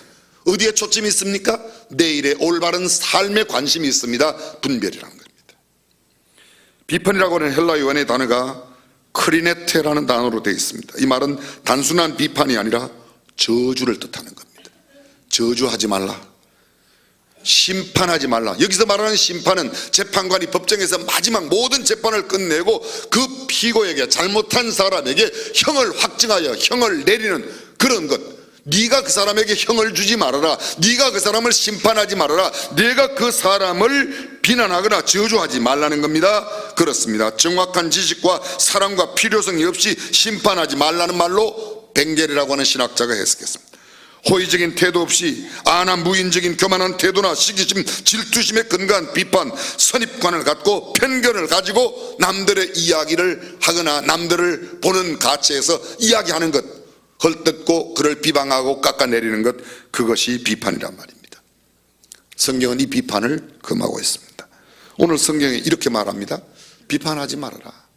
G: 어디에 초점이 있습니까? 내일의 올바른 삶에 관심이 있습니다. 분별이라는 겁니다. 비판이라고 하는 헬라어 원의 단어가 크리네테라는 단어로 되어 있습니다. 이 말은 단순한 비판이 아니라 저주를 뜻하는 겁니다. 저주하지 말라, 심판하지 말라. 여기서 말하는 심판은 재판관이 법정에서 마지막 모든 재판을 끝내고 그 피고에게, 잘못한 사람에게 형을 확정하여 형을 내리는 그런 것. 네가 그 사람에게 형을 주지 말아라. 네가 그 사람을 심판하지 말아라. 네가 그 사람을 비난하거나 저주하지 말라는 겁니다. 그렇습니다. 정확한 지식과 사랑과 필요성이 없이 심판하지 말라는 말로 벵겔이라고 하는 신학자가 해석했습니다. 호의적인 태도 없이 안한 무인적인 교만한 태도나 시기심, 질투심에 근거한 비판, 선입관을 갖고 편견을 가지고 남들의 이야기를 하거나 남들을 보는 가치에서 이야기하는 것, 헐뜯고 그를 비방하고 깎아내리는 것, 그것이 비판이란 말입니다. 성경은 이 비판을 금하고 있습니다. 오늘 성경에 이렇게 말합니다. 비판하지 말아라.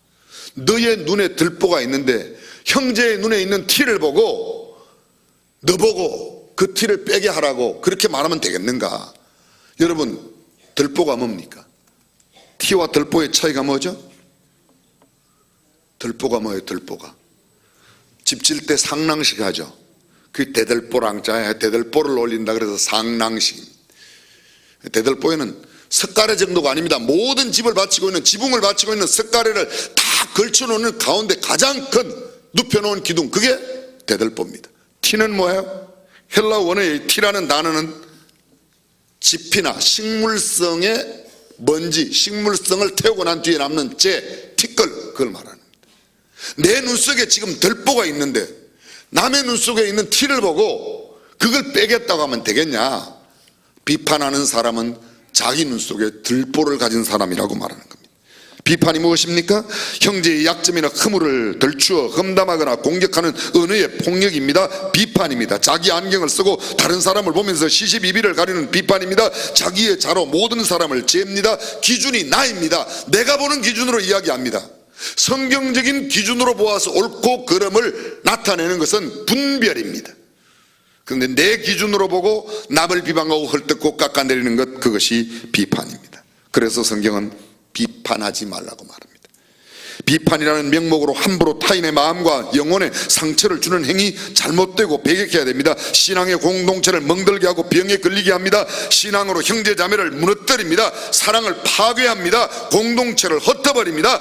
G: 너의 눈에 들보가 있는데 형제의 눈에 있는 티를 보고 너 보고 그 티를 빼게 하라고 그렇게 말하면 되겠는가? 여러분, 들보가 뭡니까? 티와 들보의 차이가 뭐죠? 들보가 뭐예요? 들보가 집 질 때 상랑식 하죠. 그 대들보랑자에 대들보를 올린다 그래서 상랑식. 대들보에는 석가래 정도가 아닙니다. 모든 집을 바치고 있는, 지붕을 바치고 있는 석가래를 다 걸쳐놓는 가운데 가장 큰 눕혀놓은 기둥, 그게 대들보입니다. 티는 뭐예요? 헬라 원어의 티라는 단어는 지피나 식물성의 먼지, 식물성을 태우고 난 뒤에 남는 재, 티끌, 그걸 말하는 겁니다. 내 눈 속에 지금 들보가 있는데 남의 눈 속에 있는 티를 보고 그걸 빼겠다고 하면 되겠냐? 비판하는 사람은 자기 눈 속에 들보를 가진 사람이라고 말하는 겁니다. 비판이 무엇입니까? 형제의 약점이나 허물을 덜추어 험담하거나 공격하는 언어의 폭력입니다. 비판입니다. 자기 안경을 쓰고 다른 사람을 보면서 시시비비를 가리는 비판입니다. 자기의 자로 모든 사람을 잽니다. 기준이 나입니다. 내가 보는 기준으로 이야기합니다. 성경적인 기준으로 보아서 옳고 그름을 나타내는 것은 분별입니다. 그런데 내 기준으로 보고 남을 비방하고 헐뜯고 깎아내리는 것, 그것이 비판입니다. 그래서 성경은 비판하지 말라고 말합니다. 비판이라는 명목으로 함부로 타인의 마음과 영혼에 상처를 주는 행위 잘못되고 배격해야 됩니다. 신앙의 공동체를 멍들게 하고 병에 걸리게 합니다. 신앙으로 형제 자매를 무너뜨립니다. 사랑을 파괴합니다. 공동체를 흩어버립니다.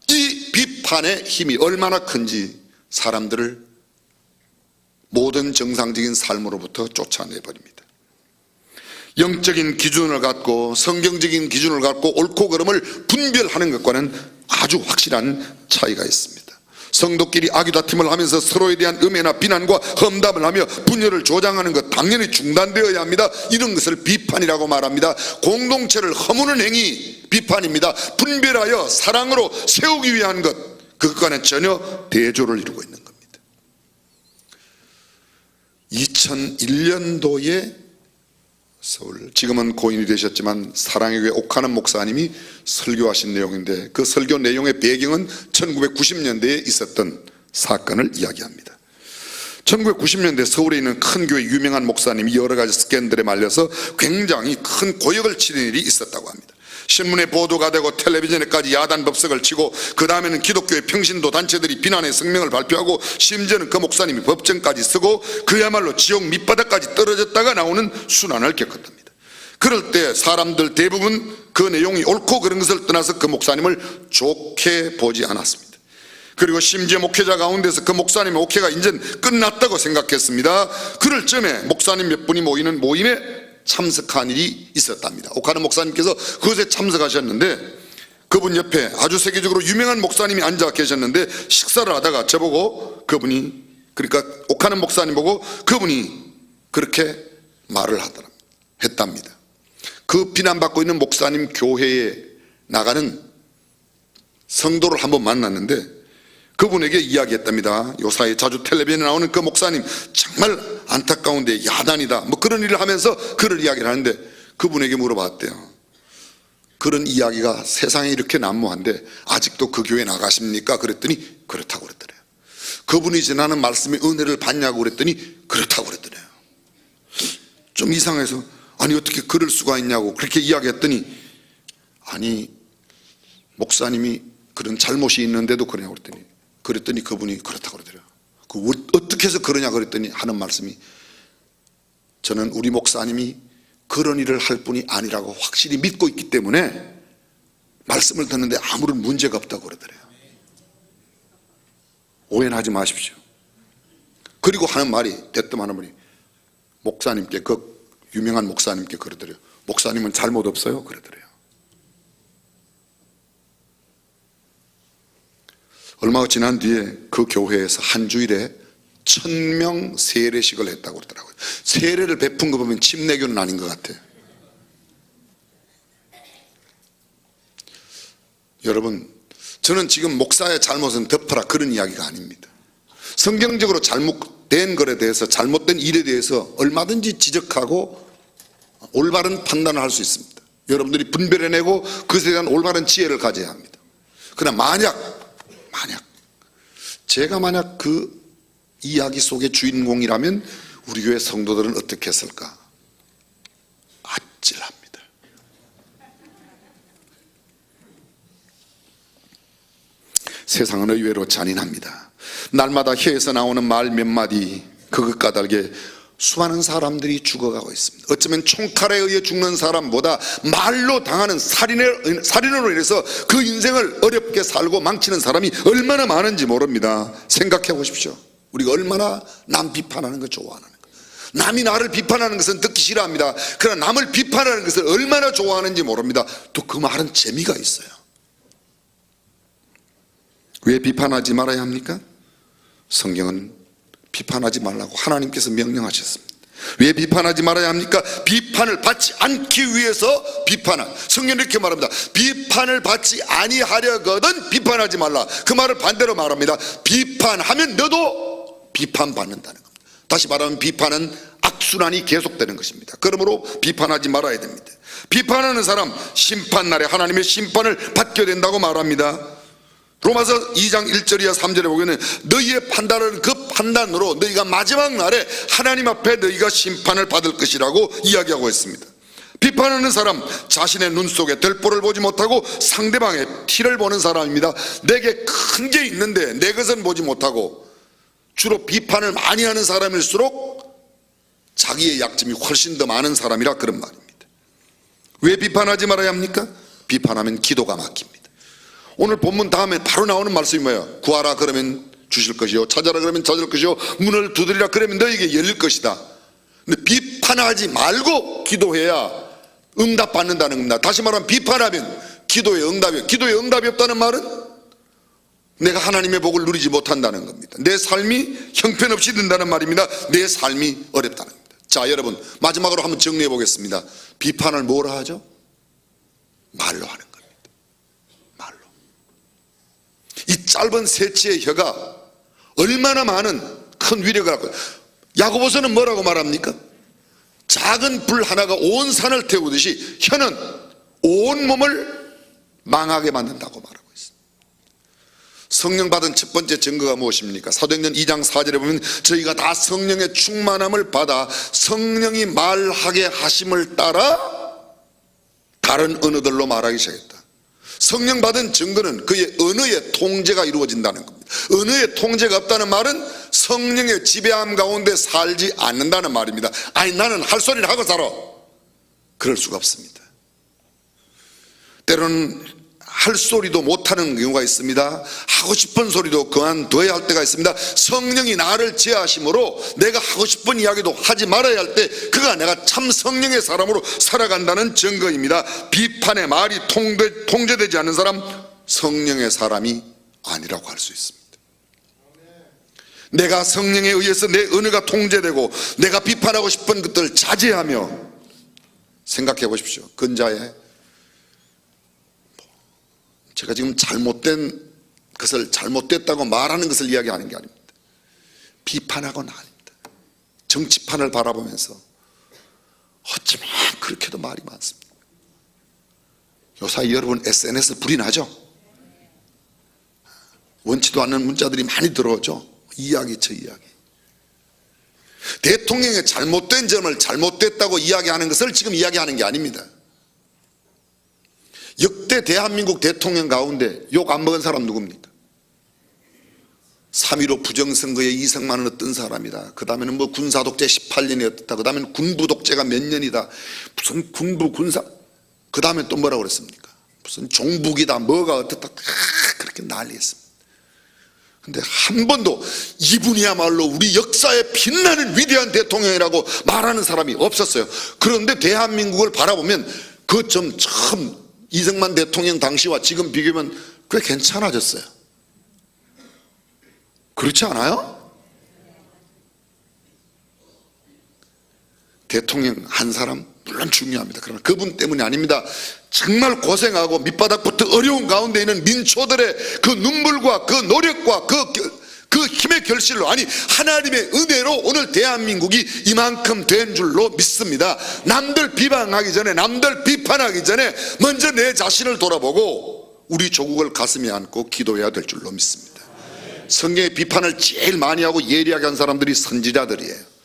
G: 이 비판의 힘이 얼마나 큰지 사람들을 모든 정상적인 삶으로부터 쫓아내버립니다. 영적인 기준을 갖고 성경적인 기준을 갖고 옳고 그름을 분별하는 것과는 아주 확실한 차이가 있습니다. 성도끼리 아귀다툼을 하면서 서로에 대한 음해나 비난과 험담을 하며 분열을 조장하는 것 당연히 중단되어야 합니다. 이런 것을 비판이라고 말합니다. 공동체를 허무는 행위 비판입니다. 분별하여 사랑으로 세우기 위한 것, 그것과는 전혀 대조를 이루고 있는 겁니다. 2001년도에 서울, 지금은 고인이 되셨지만 사랑의 교회 옥하는 목사님이 설교하신 내용인데, 그 설교 내용의 배경은 1990년대에 있었던 사건을 이야기합니다. 1990년대 서울에 있는 큰 교회 유명한 목사님이 여러 가지 스캔들에 말려서 굉장히 큰 고역을 치는 일이 있었다고 합니다. 신문에 보도가 되고 텔레비전에까지 야단 법석을 치고, 그 다음에는 기독교의 평신도 단체들이 비난의 성명을 발표하고, 심지어는 그 목사님이 법정까지 서고 그야말로 지옥 밑바닥까지 떨어졌다가 나오는 순환을 겪었답니다. 그럴 때 사람들 대부분 그 내용이 옳고 그런 것을 떠나서 그 목사님을 좋게 보지 않았습니다. 그리고 심지어 목회자 가운데서 그 목사님의 목회가 이젠 끝났다고 생각했습니다. 그럴 쯤에 목사님 몇 분이 모이는 모임에 참석한 일이 있었답니다. 옥하는 목사님께서 그것에 참석하셨는데, 그분 옆에 아주 세계적으로 유명한 목사님이 앉아 계셨는데, 식사를 하다가 저보고 그분이, 그러니까 옥하는 목사님 보고 그분이 그렇게 말을 했답니다. 그 비난받고 있는 목사님 교회에 나가는 성도를 한번 만났는데 그분에게 이야기했답니다. 요사이 자주 텔레비전에 나오는 그 목사님 정말 안타까운데 야단이다, 뭐 그런 일을 하면서 그런 이야기를 하는데, 그분에게 물어봤대요. 그런 이야기가 세상에 이렇게 난무한데 아직도 그 교회 나가십니까? 그랬더니 그렇다고 그랬더래요. 그분이 전하는 말씀의 은혜를 받냐고 그랬더니 그렇다고 그랬더래요. 좀 이상해서 아니 어떻게 그럴 수가 있냐고 그렇게 이야기했더니, 아니 목사님이 그런 잘못이 있는데도 그러냐고 그랬더니 그분이 그렇다고 그러더래요. 어떻게 해서 그러냐 그랬더니 하는 말씀이, 저는 우리 목사님이 그런 일을 할 분이 아니라고 확실히 믿고 있기 때문에 말씀을 듣는데 아무런 문제가 없다고 그러더래요. 오해는 하지 마십시오. 그리고 하는 말이, 대뜸 하는 분이 목사님께, 그 유명한 목사님께 그러더래요. 목사님은 잘못 없어요? 그러더래요. 얼마 지난 뒤에 그 교회에서 한 주일에 1000명 세례식을 했다고 그러더라고요. 세례를 베푼 거 보면 침례교는 아닌 것 같아요. 여러분, 저는 지금 목사의 잘못은 덮어라 그런 이야기가 아닙니다. 성경적으로 잘못된 것에 대해서, 잘못된 일에 대해서 얼마든지 지적하고 올바른 판단을 할 수 있습니다. 여러분들이 분별해내고 그것에 대한 올바른 지혜를 가져야 합니다. 그러나 만약 제가 만약 그 이야기 속의 주인공이라면 우리 교회 성도들은 어떻게 했을까? 아찔합니다. 세상은 의외로 잔인합니다. 날마다 혀에서 나오는 말 몇 마디 그것 까닭에 수많은 사람들이 죽어가고 있습니다. 어쩌면 총칼에 의해 죽는 사람보다 말로 당하는 살인으로 인해서 그 인생을 어렵게 살고 망치는 사람이 얼마나 많은지 모릅니다. 생각해 보십시오. 우리가 얼마나 남 비판하는 거 좋아하는 거. 남이 나를 비판하는 것은 듣기 싫어합니다. 그러나 남을 비판하는 것을 얼마나 좋아하는지 모릅니다. 또 그 말은 재미가 있어요. 왜 비판하지 말아야 합니까? 성경은 비판하지 말라고 하나님께서 명령하셨습니다. 왜 비판하지 말아야 합니까? 비판을 받지 않기 위해서 비판한. 성경은 이렇게 말합니다. 비판을 받지 아니하려거든 비판하지 말라. 그 말을 반대로 말합니다. 비판하면 너도 비판받는다는 겁니다. 다시 말하면 비판은 악순환이 계속되는 것입니다. 그러므로 비판하지 말아야 됩니다. 비판하는 사람 심판날에 하나님의 심판을 받게 된다고 말합니다. 로마서 2장 1절이야 3절에 보면은 너희의 판단은 그 판단으로 너희가 마지막 날에 하나님 앞에 너희가 심판을 받을 것이라고 이야기하고 있습니다. 비판하는 사람 자신의 눈 속에 들보를 보지 못하고 상대방의 티를 보는 사람입니다. 내게 큰 게 있는데 내 것은 보지 못하고 주로 비판을 많이 하는 사람일수록 자기의 약점이 훨씬 더 많은 사람이라 그런 말입니다. 왜 비판하지 말아야 합니까? 비판하면 기도가 막힙니다. 오늘 본문 다음에 바로 나오는 말씀이 뭐예요? 구하라 그러면 주실 것이요, 찾아라 그러면 찾을 것이요, 문을 두드리라 그러면 너에게 열릴 것이다. 근데 비판하지 말고 기도해야 응답 받는다는 겁니다. 다시 말하면 비판하면 기도의 응답이 없다는 말은 내가 하나님의 복을 누리지 못한다는 겁니다. 내 삶이 형편없이 된다는 말입니다. 내 삶이 어렵다는 겁니다. 자, 여러분 마지막으로 한번 정리해 보겠습니다. 비판을 뭐라 하죠? 말로 하는 겁니다. 말로. 이 짧은 세치의 혀가 얼마나 많은 큰 위력을 갖고. 야고보서는 뭐라고 말합니까? 작은 불 하나가 온 산을 태우듯이 혀는 온 몸을 망하게 만든다고 말하고 있습니다. 성령 받은 첫 번째 증거가 무엇입니까? 사도행전 2장 4절에 보면 저희가 다 성령의 충만함을 받아 성령이 말하게 하심을 따라 다른 언어들로 말하기 시작했다. 성령 받은 증거는 그의 언어의 통제가 이루어진다는 겁니다. 언어의 통제가 없다는 말은 성령의 지배함 가운데 살지 않는다는 말입니다. 아니 나는 할 소리를 하고 살아. 그럴 수가 없습니다. 때로는 할 소리도 못하는 경우가 있습니다. 하고 싶은 소리도 그만둬야 할 때가 있습니다. 성령이 나를 제하심으로 내가 하고 싶은 이야기도 하지 말아야 할 때 그가 내가 참 성령의 사람으로 살아간다는 증거입니다. 비판의 말이 통제되지 않는 사람 성령의 사람이 아니라고 할 수 있습니다. 내가 성령에 의해서 내 언어가 통제되고 내가 비판하고 싶은 것들을 자제하며 생각해 보십시오. 근자에 제가 지금 잘못된 것을 잘못됐다고 말하는 것을 이야기하는 게 아닙니다. 비판하고는 아닙니다. 정치판을 바라보면서 어쩌면 그렇게도 말이 많습니다. 요사이 여러분 SNS 불이 나죠? 원치도 않는 문자들이 많이 들어오죠? 이야기 저 이야기. 대통령의 잘못된 점을 잘못됐다고 이야기하는 것을 지금 이야기하는 게 아닙니다. 역대 대한민국 대통령 가운데 욕 안 먹은 사람 누굽니까? 3.15 부정선거에 이승만은 어떤 사람이다. 그 다음에는 뭐 군사독재 18년이 어떻다. 그 다음에는 군부독재가 몇 년이다. 무슨 군부 군사. 그 다음에 또 뭐라고 그랬습니까? 무슨 종북이다. 뭐가 어떻다. 그렇게 난리했습니다. 근데 한 번도 이분이야말로 우리 역사에 빛나는 위대한 대통령이라고 말하는 사람이 없었어요. 그런데 대한민국을 바라보면 그 점 참 이승만 대통령 당시와 지금 비교하면 꽤 괜찮아졌어요. 그렇지 않아요? 대통령 한 사람 물론 중요합니다. 그러나 그분 때문이 아닙니다. 정말 고생하고 밑바닥부터 어려운 가운데 있는 민초들의 그 눈물과 그 노력과 그 힘의 결실로, 아니 하나님의 은혜로 오늘 대한민국이 이만큼 된 줄로 믿습니다. 남들 비방하기 전에, 남들 비판하기 전에 먼저 내 자신을 돌아보고 우리 조국을 가슴에 안고 기도해야 될 줄로 믿습니다. 성경의 비판을 제일 많이 하고 예리하게 한 사람들이 선지자들이에요.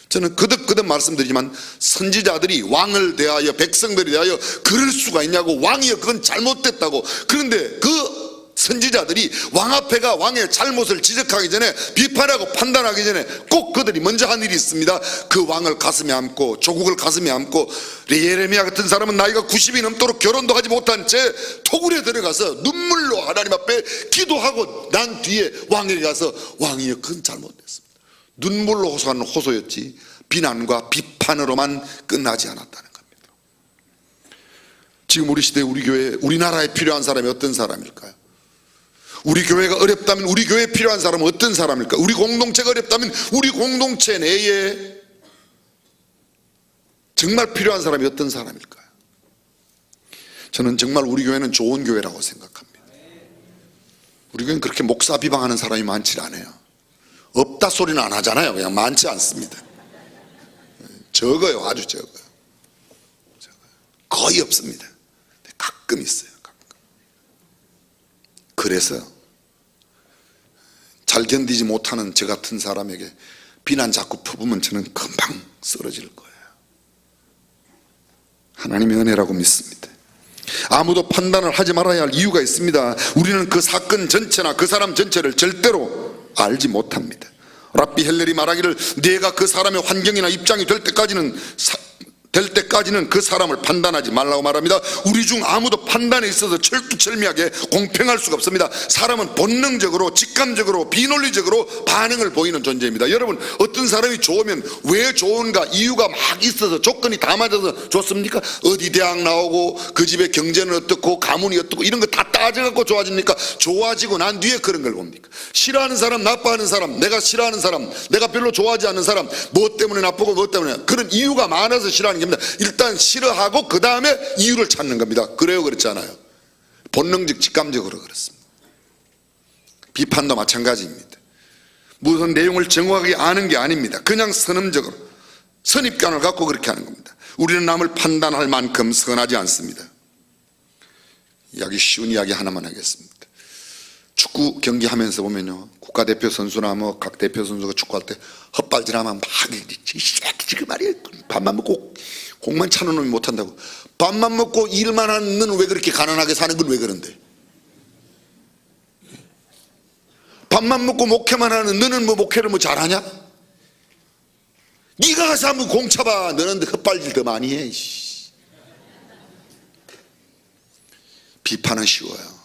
G: 저는 거듭 말씀드리지만 선지자들이 왕을 대하여 백성들에 대하여 그럴 수가 있냐고, 왕이여 그건 잘못됐다고. 그런데 그 선지자들이 왕 앞에가 왕의 잘못을 지적하기 전에, 비판하고 판단하기 전에 꼭 그들이 먼저 한 일이 있습니다. 그 왕을 가슴에 안고 조국을 가슴에 안고, 예레미야 같은 사람은 나이가 90이 넘도록 결혼도 하지 못한 채 토굴에 들어가서 눈물로 하나님 앞에 기도하고 난 뒤에 왕에게 가서 왕이여 그건 잘못됐습니다. 눈물로 호소하는 호소였지 비난과 비판으로만 끝나지 않았다는 겁니다. 지금 우리 시대 우리 교회, 우리나라에 필요한 사람이 어떤 사람일까요? 우리 교회가 어렵다면 우리 교회에 필요한 사람은 어떤 사람일까요? 우리 공동체가 어렵다면 우리 공동체 내에 정말 필요한 사람이 어떤 사람일까요? 저는 정말 우리 교회는 좋은 교회라고 생각합니다. 우리 교회는 그렇게 목사 비방하는 사람이 많지 않아요. 없다 소리는 안 하잖아요. 그냥 많지 않습니다. 적어요. 아주 적어요. 거의 없습니다. 가끔 있어요. 가끔. 그래서 잘 견디지 못하는 저 같은 사람에게 비난 자꾸 퍼부으면 저는 금방 쓰러질 거예요. 하나님의 은혜라고 믿습니다. 아무도 판단을 하지 말아야 할 이유가 있습니다. 우리는 그 사건 전체나 그 사람 전체를 절대로 알지 못합니다. 랍비 헬렐이 말하기를 내가 그 사람의 환경이나 입장이 될 때까지는 그 사람을 판단하지 말라고 말합니다. 우리 중 아무도 판단에 있어서 철두철미하게 공평할 수가 없습니다. 사람은 본능적으로, 직감적으로, 비논리적으로 반응을 보이는 존재입니다. 여러분, 어떤 사람이 좋으면 왜 좋은가 이유가 막 있어서 조건이 다 맞아서 좋습니까? 어디 대학 나오고 그 집의 경제는 어떻고 가문이 어떻고 이런 거 다 따져갖고 좋아집니까? 좋아지고 난 뒤에 그런 걸 봅니까? 싫어하는 사람, 나빠하는 사람, 내가 싫어하는 사람, 내가 별로 좋아하지 않는 사람, 뭐 때문에 나쁘고 뭐 때문에, 그런 이유가 많아서 싫어하는 겁니다. 일단 싫어하고 그 다음에 이유를 찾는 겁니다. 그래요, 그렇지 않아요? 본능적, 직감적으로 그렇습니다. 비판도 마찬가지입니다. 무슨 내용을 정확하게 아는 게 아닙니다. 그냥 선음적으로 선입견을 갖고 그렇게 하는 겁니다. 우리는 남을 판단할 만큼 선하지 않습니다. 이야기, 쉬운 이야기 하나만 하겠습니다. 축구 경기 하면서 보면요, 국가대표 선수나 뭐 각 대표 선수가 축구할 때 헛발질하면 막 지금 말이에요. 밥만 먹고 공만 차는 놈이 못한다고. 밥만 먹고 일만 하는 너는 왜 그렇게 가난하게 사는 건 왜 그런데? 밥만 먹고 목회만 하는 너는 뭐 목회를 뭐 잘하냐? 네가 가서 한번 공 차봐. 너는 헛발질 더 많이 해. 비판은 쉬워요.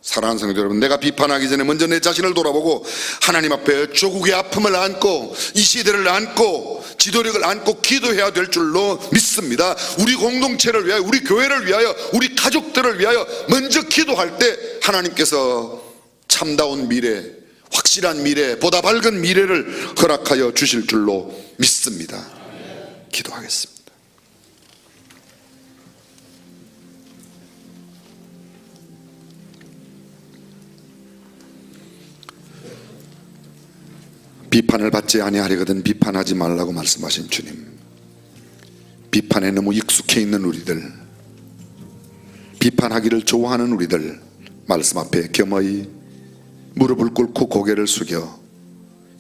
G: 사랑하는 성도 여러분, 내가 비판하기 전에 먼저 내 자신을 돌아보고 하나님 앞에 조국의 아픔을 안고 이 시대를 안고 지도력을 안고 기도해야 될 줄로 믿습니다. 우리 공동체를 위하여, 우리 교회를 위하여, 우리 가족들을 위하여 먼저 기도할 때 하나님께서 참다운 미래, 확실한 미래, 보다 밝은 미래를 허락하여 주실 줄로 믿습니다. 기도하겠습니다. 비판을 받지 아니하려거든 비판하지 말라고 말씀하신 주님, 비판에 너무 익숙해 있는 우리들, 비판하기를 좋아하는 우리들 말씀 앞에 겸허히 무릎을 꿇고 고개를 숙여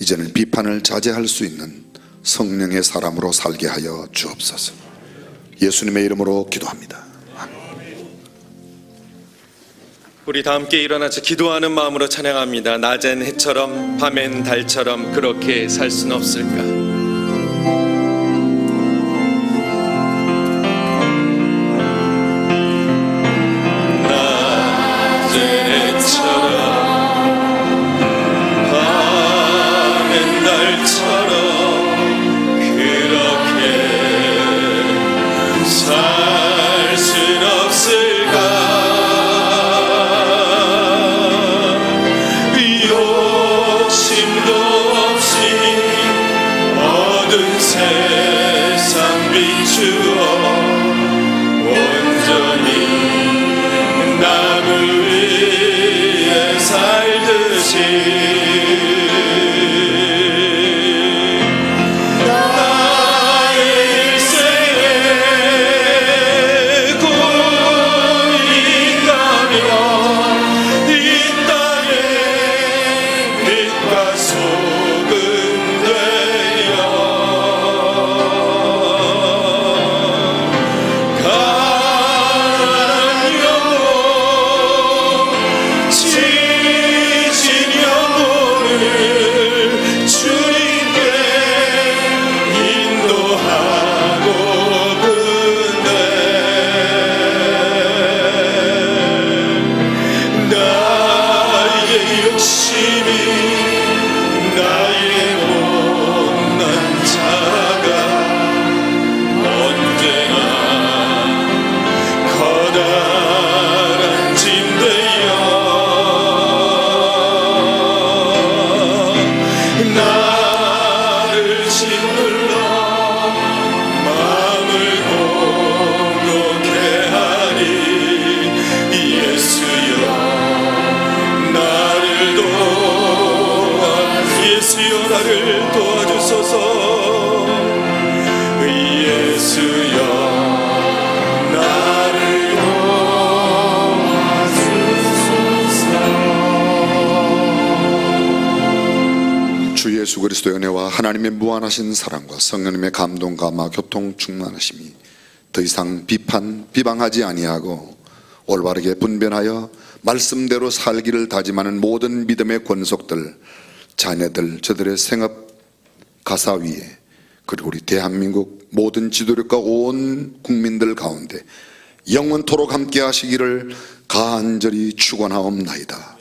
G: 이제는 비판을 자제할 수 있는 성령의 사람으로 살게 하여 주옵소서. 예수님의 이름으로 기도합니다.
B: 우리 다 함께 일어나서 기도하는 마음으로 찬양합니다. 낮엔 해처럼 밤엔 달처럼 그렇게 살 수는 없을까? 낮엔 해처럼 밤엔 달처럼 그렇게 살 수는 없을까? 세상 비추어 온전히 남을 위해 살듯이 나의 일생에 꿈이 있다면
G: 그리스도의 은혜와 하나님의 무한하신 사랑과 성령님의 감동, 감화, 교통, 충만하심이 더 이상 비방하지 아니하고 올바르게 분별하여 말씀대로 살기를 다짐하는 모든 믿음의 권속들, 자녀들, 저들의 생업 가사 위에, 그리고 우리 대한민국 모든 지도력과 온 국민들 가운데 영원토록 함께 하시기를 간절히 축원하옵나이다.